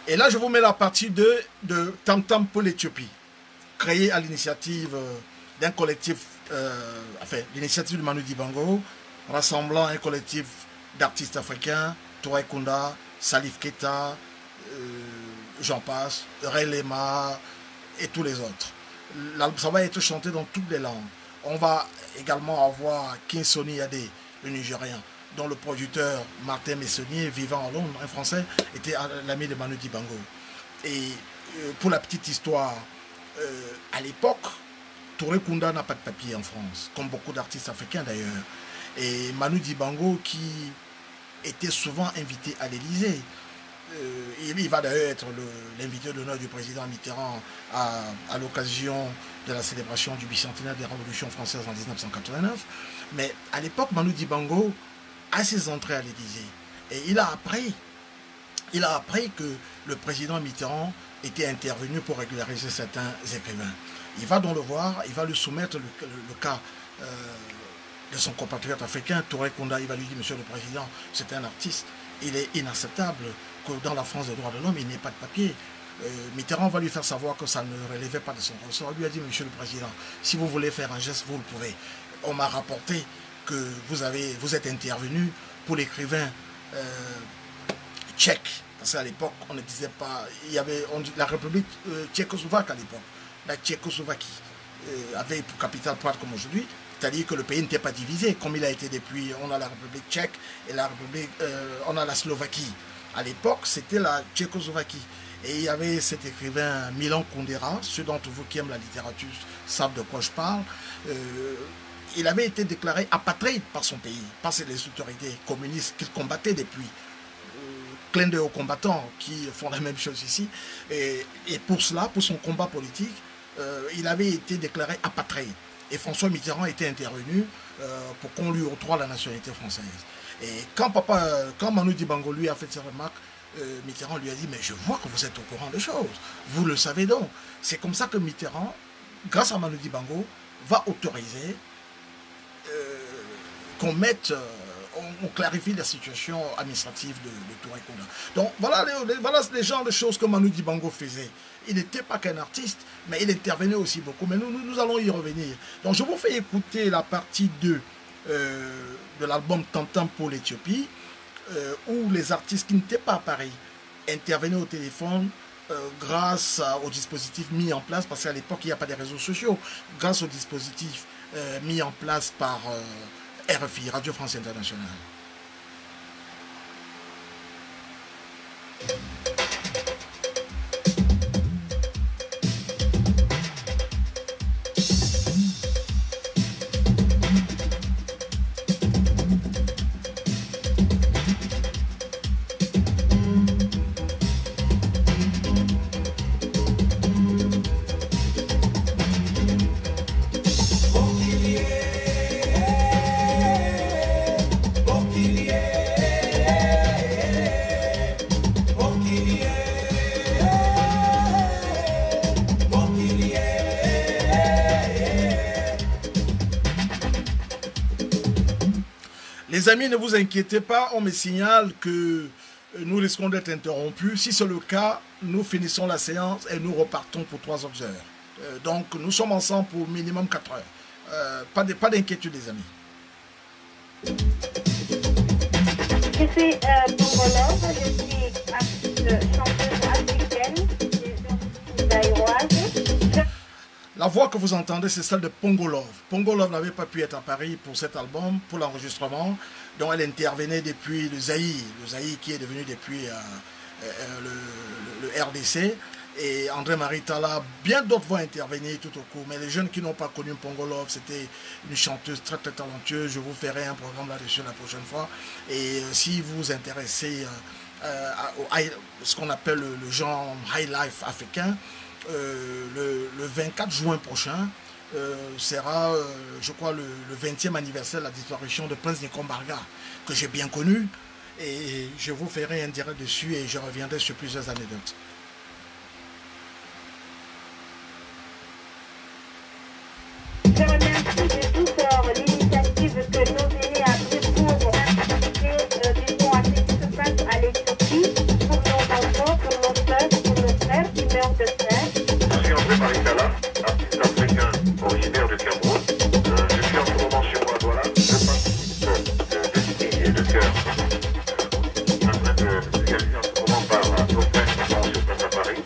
Et là, je vous mets la partie 2 de Tam Tam pour l'Éthiopie, créée à l'initiative d'un collectif, l'initiative de Manu Dibango, rassemblant un collectif d'artistes africains, Touré Kunda, Salif Keita, j'en passe, Ray Lema et tous les autres. Ça va être chanté dans toutes les langues. On va également avoir King Sonny Adé, le Nigérien, dont le producteur Martin Messonnier, vivant à Londres, un Français, était l'ami de Manu Dibango. Et pour la petite histoire, à l'époque, Touré Kunda n'a pas de papier en France, comme beaucoup d'artistes africains d'ailleurs. Et Manu Dibango, qui était souvent invité à l'Élysée, il va d'ailleurs être l'invité d'honneur du président Mitterrand à l'occasion de la célébration du bicentenaire de la Révolution française en 1989. Mais à l'époque, Manu Dibango à ses entrées à l'Élysée. Et il a appris que le président Mitterrand était intervenu pour régulariser certains écrivains. Il va donc le voir, il va lui soumettre le cas de son compatriote africain, Touré Kunda. Il va lui dire, monsieur le président, c'est un artiste, il est inacceptable que dans la France des droits de l'homme, il n'y ait pas de papier. Mitterrand va lui faire savoir que ça ne relevait pas de son ressort. Il lui a dit, monsieur le président, si vous voulez faire un geste, vous le pouvez. On m'a rapporté que vous êtes intervenu pour l'écrivain tchèque. Parce qu'à l'époque, on ne disait pas... Il y avait la République tchécoslovaque à l'époque. La Tchécoslovaquie avait pour capitale Prague comme aujourd'hui. C'est-à-dire que le pays n'était pas divisé comme il a été depuis. On a la République tchèque et on a la Slovaquie. À l'époque, c'était la Tchécoslovaquie. Et il y avait cet écrivain Milan Kundera. Ceux d'entre vous qui aiment la littérature savent de quoi je parle. Il avait été déclaré apatride par son pays, par les autorités communistes qu'il combattait depuis. Clin d'œil aux combattants qui font la même chose ici. Et pour cela, pour son combat politique, il avait été déclaré apatride. Et François Mitterrand était intervenu pour qu'on lui octroie la nationalité française. Et quand Manu Dibango lui a fait ses remarques, Mitterrand lui a dit, mais je vois que vous êtes au courant des choses. Vous le savez donc. C'est comme ça que Mitterrand, grâce à Manu Dibango, va autoriser qu'on mette, on clarifie la situation administrative de Touré Kunda. Donc voilà les genres de choses que Manu Dibango faisait. Il n'était pas qu'un artiste, mais il intervenait aussi beaucoup. Mais nous allons y revenir. Donc je vous fais écouter la partie 2 de l'album Tam Tam pour l'Éthiopie, où les artistes qui n'étaient pas à Paris intervenaient au téléphone grâce au dispositif mis en place, parce qu'à l'époque il n'y a pas de réseaux sociaux, grâce au dispositif mis en place par RFI, Radio France Internationale. Les amis, ne vous inquiétez pas, on me signale que nous risquons d'être interrompus. Si c'est le cas, nous finissons la séance et nous repartons pour 3 autres heures. Donc nous sommes ensemble pour minimum 4 heures. Pas d'inquiétude les amis. Je suis congolaise, je suis chanteuse africaine, je suis zaïroise. La voix que vous entendez, c'est celle de Pongo Love. Pongo Love n'avait pas pu être à Paris pour cet album, pour l'enregistrement. Donc elle intervenait depuis le Zaïre qui est devenu depuis le RDC. Et André-Marie Talla, bien d'autres vont intervenir tout au cours. Mais les jeunes qui n'ont pas connu Pongo Love, c'était une chanteuse très très talentueuse. Je vous ferai un programme là-dessus la prochaine fois. Et si vous vous intéressez à ce qu'on appelle le genre high life africain, le 24 juin prochain sera, je crois, le 20e anniversaire de la disparition de Prince Nikombarga, que j'ai bien connu. Et je vous ferai un direct dessus et je reviendrai sur plusieurs anecdotes. Je remercie de tout cœur l'initiative que nos aînés a pris pour participer du fond à ce qui se passe à l'Éthiopie, pour nos enfants, pour nos soeurs, pour nos frères qui meurent de faim. Je suis André-Marie Talla, artiste africain originaire de Cameroun. Je suis en ce moment sur Douala. Je participe de de cœur. En train de réaliser en ce moment par nos frères qui sont sur place à Paris.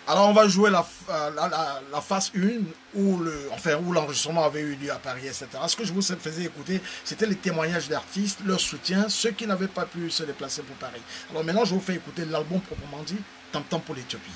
Alors on va jouer la phase 1 où l'enregistrement avait eu lieu à Paris, etc. Ce que je vous faisais écouter, c'était les témoignages d'artistes, leur soutien, ceux qui n'avaient pas pu se déplacer pour Paris. Alors maintenant, je vous fais écouter l'album proprement dit, Tam Tam pour l'Éthiopie.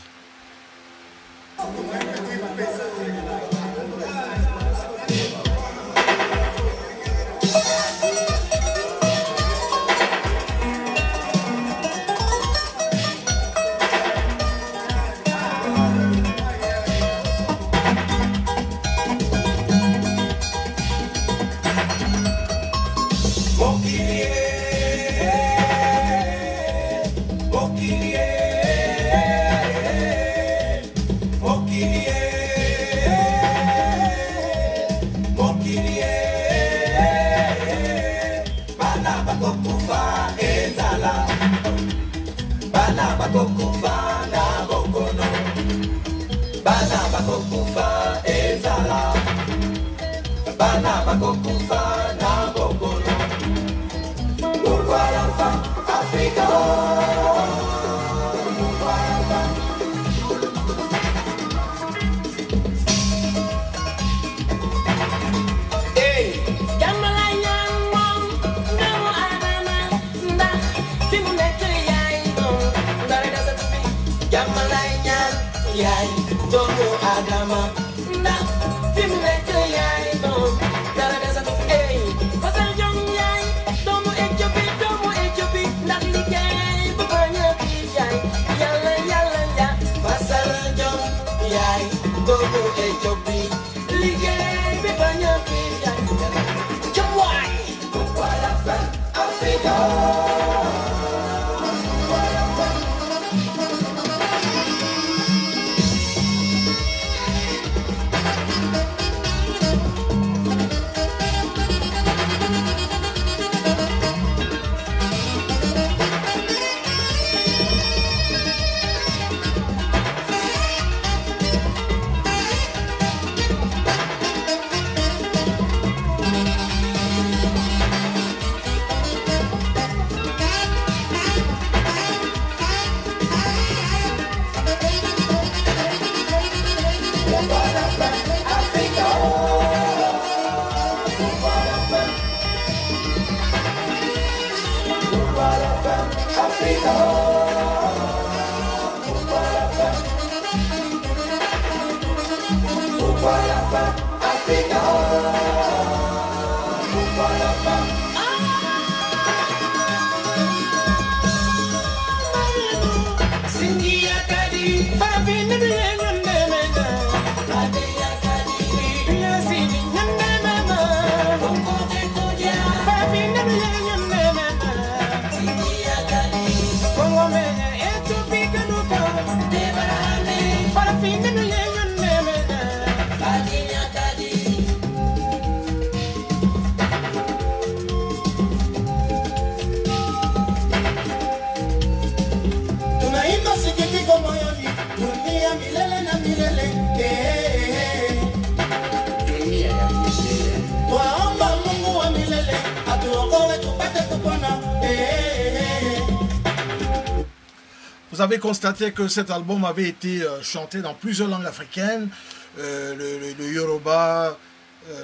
vous avez constaté que cet album avait été chanté dans plusieurs langues africaines, le Yoruba,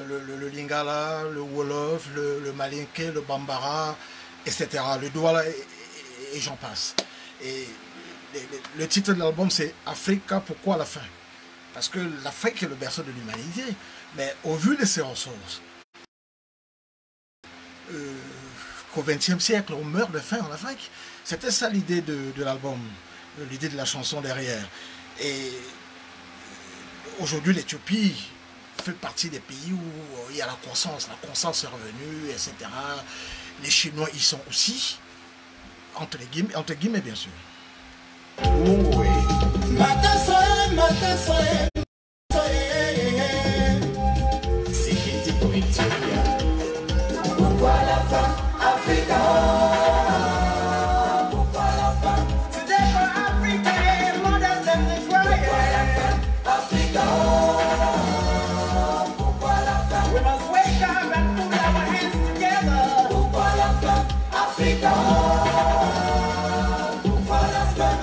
le Lingala, le Wolof, le Malinké, le Bambara, etc. Le Douala et j'en passe. Et le titre de l'album c'est Africa, pourquoi la fin? Parce que l'Afrique est le berceau de l'humanité, mais au vu de ses ressources, qu'au XXe siècle on meurt de faim en Afrique, c'était ça l'idée de l'album, l'idée de la chanson derrière. Et aujourd'hui l'Éthiopie fait partie des pays où il y a la croissance est revenue, etc. Les Chinois y sont aussi, entre guillemets bien sûr. Oui. Pourquoi la fin, Africa? Pourquoi la fin? Today for Africa, more than them require. Pourquoi la fin, Africa? Pourquoi la fin? We must wake up and put our hands together. Pourquoi la fin, Africa? Pourquoi la fin?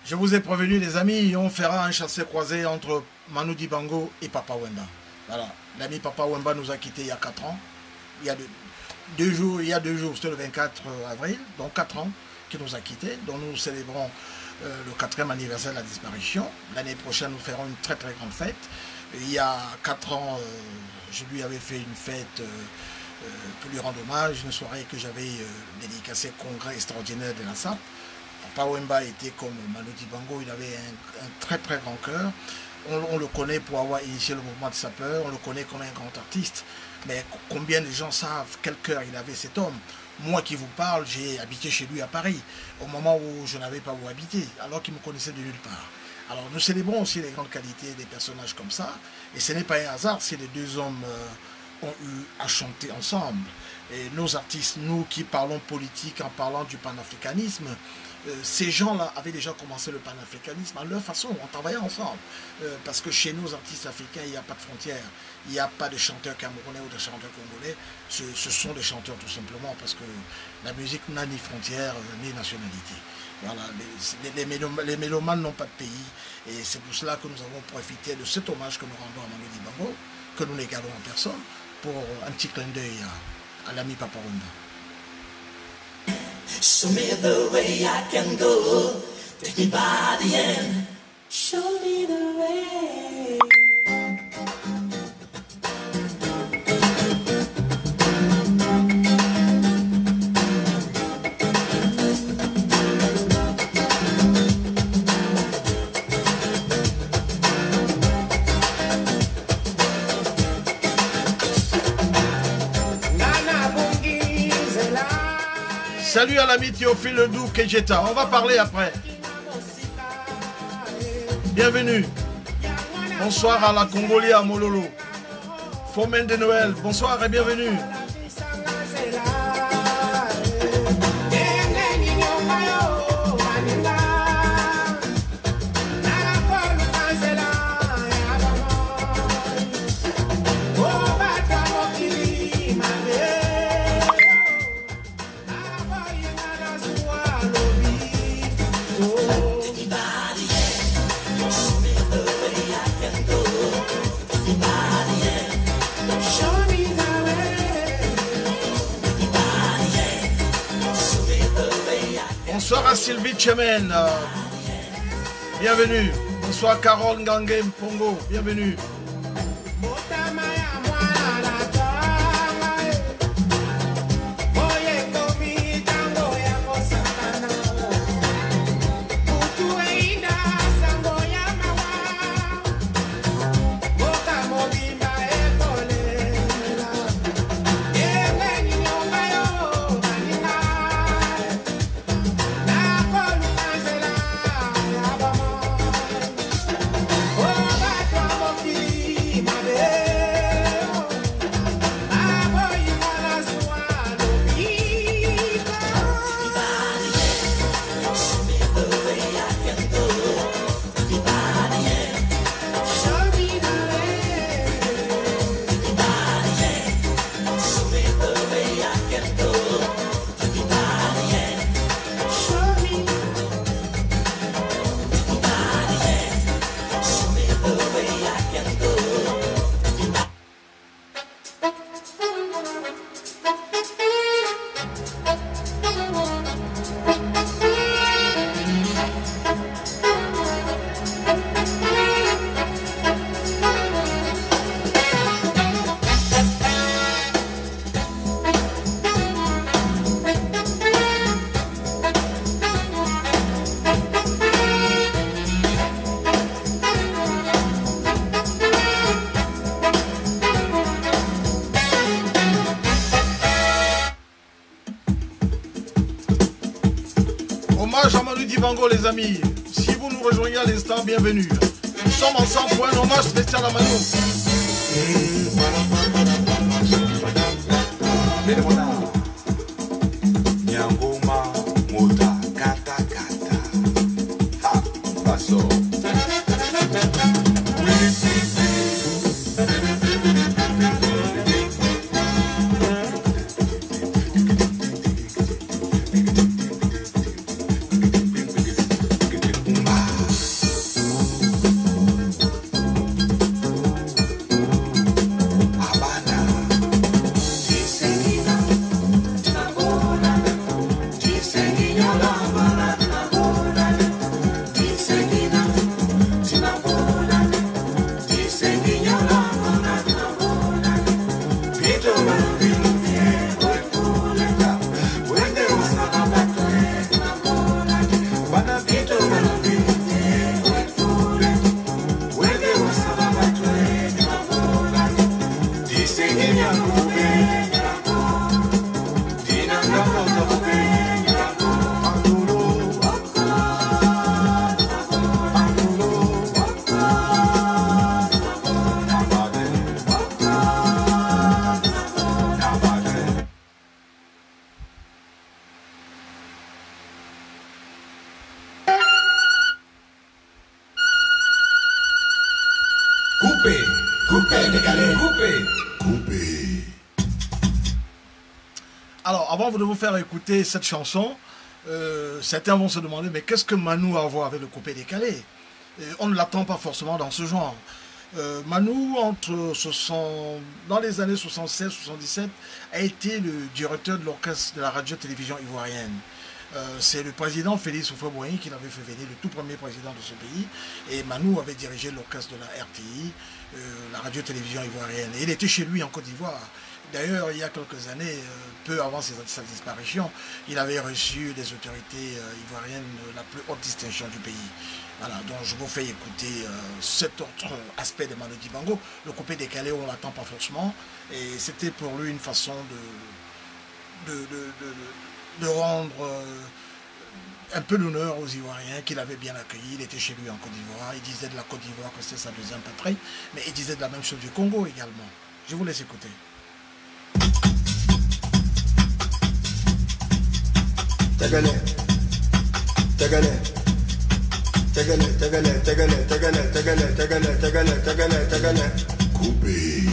Je vous ai prévenu les amis, on fera un chassé-croisé entre Manu Dibango et Papa Wemba. Voilà, l'ami Papa Wemba nous a quittés il y a 4 ans. Il y a 2 jours, c'était le 24 avril, donc 4 ans qu'il nous a quittés, dont nous célébrons le 4e anniversaire de la disparition. L'année prochaine, nous ferons une très très grande fête. Il y a 4 ans, je lui avais fait une fête pour lui rendre hommage, une soirée que j'avais dédicacée au congrès extraordinaire de la SAP. Papa Wemba était comme Manu Dibango, il avait un très très grand cœur. On le connaît pour avoir initié le mouvement de sapeurs, on le connaît comme un grand artiste. Mais combien de gens savent quel cœur il avait cet homme? Moi qui vous parle, j'ai habité chez lui à Paris, au moment où je n'avais pas où habiter, alors qu'il me connaissait de nulle part. Alors nous célébrons aussi les grandes qualités des personnages comme ça, et ce n'est pas un hasard si les deux hommes ont eu à chanter ensemble. Et nos artistes, nous qui parlons politique en parlant du panafricanisme, ces gens-là avaient déjà commencé le panafricanisme à leur façon, en travaillant ensemble. Parce que chez nos artistes africains, il n'y a pas de frontières, il n'y a pas de chanteurs camerounais ou de chanteurs congolais, ce sont des chanteurs tout simplement, parce que la musique n'a ni frontières ni nationalité. Voilà, les mélomanes n'ont pas de pays, et c'est pour cela que nous avons profité de cet hommage que nous rendons à Manu Dibango, que nous n'égalons en personne, pour un petit clin d'œil à l'ami Papa Wemba. Show me the way I can go. Take me by the hand. Show me the way. Salut à l'ami Théophile Ledoux Kejeta, on va parler après. Bienvenue. Bonsoir à la Congolie à Mololo. Fomen de Noël, bonsoir et bienvenue. Bonsoir à Sylvie Chemen, bienvenue. Bonsoir Carole Ngange Mpongo, bienvenue. Oh, hommage à Manu Dibango, les amis. Si vous nous rejoignez à l'instant, bienvenue. Nous sommes ensemble pour un hommage spécial à Manu. Nyangoma mota kata kata ha paso Alors, avant de vous faire écouter cette chanson, certains vont se demander, mais qu'est-ce que Manu a à voir avec le coupé décalé? On ne l'attend pas forcément dans ce genre. Manu, dans les années 76-77, a été le directeur de l'orchestre de la radio-télévision ivoirienne. C'est le président Félix Houphouët-Boigny qui l'avait fait venir, le tout premier président de ce pays. Et Manu avait dirigé l'orchestre de la RTI, la radio-télévision ivoirienne. Et il était chez lui en Côte d'Ivoire. D'ailleurs, il y a quelques années, peu avant sa disparition, il avait reçu des autorités ivoiriennes la plus haute distinction du pays. Voilà, donc je vous fais écouter cet autre aspect de Manu Dibango. Le coupé décalé, on ne l'attend pas forcément. Et c'était pour lui une façon de rendre un peu l'honneur aux Ivoiriens qu'il avait bien accueillis. Il était chez lui en Côte d'Ivoire. Il disait de la Côte d'Ivoire que c'était sa deuxième patrie. Mais il disait de la même chose du Congo également. Je vous laisse écouter. Tagale, tagale, tagale, tagale, tagale, tagale, tagale, tagale, tagale, tagale, tagale, coupé.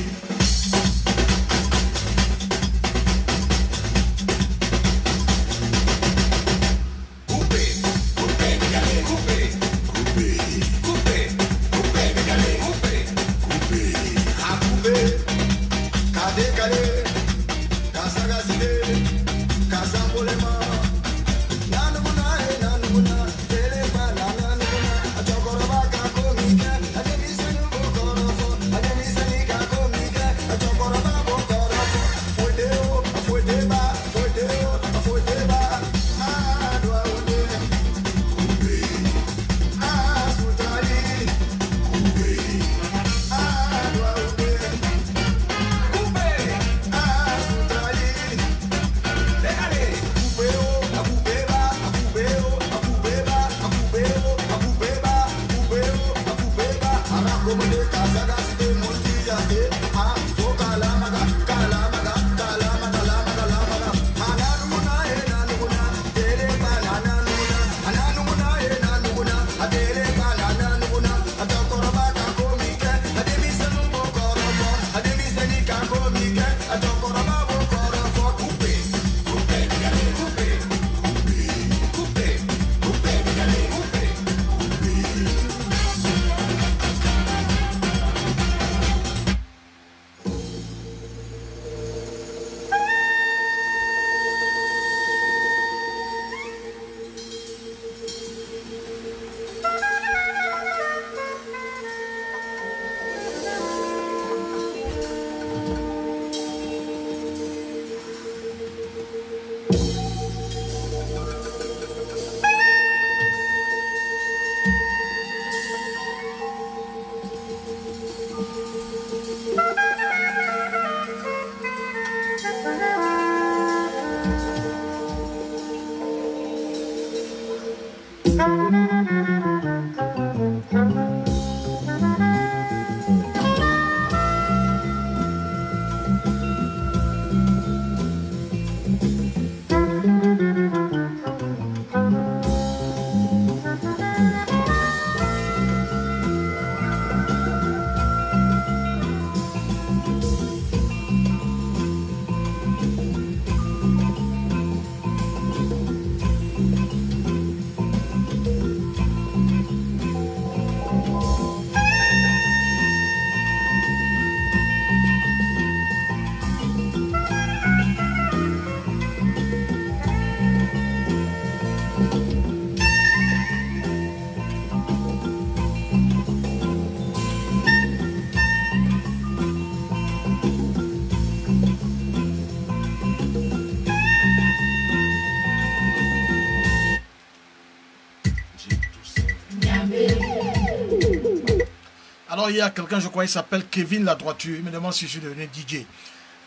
Alors il y a quelqu'un, je crois, il s'appelle Kevin La Droiture. Il me demande si je suis devenu DJ.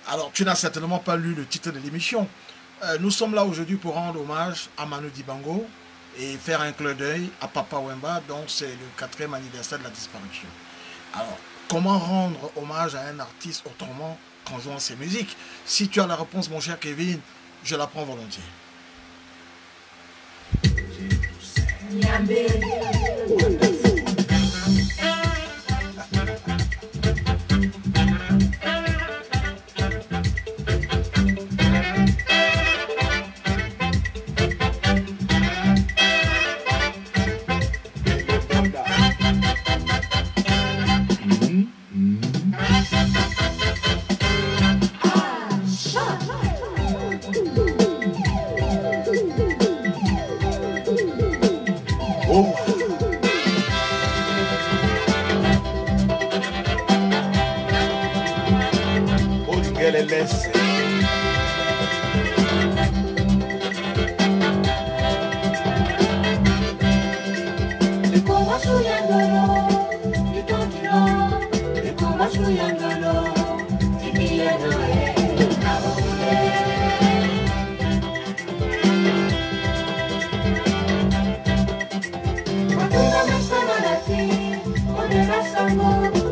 Alors tu n'as certainement pas lu le titre de l'émission. Nous sommes là aujourd'hui pour rendre hommage à Manu Dibango et faire un clin d'œil à Papa Wemba, donc c'est le 4e anniversaire de la disparition. Alors, comment rendre hommage à un artiste autrement qu'en jouant ses musiques? Si tu as la réponse, mon cher Kevin, je la prends volontiers. Sango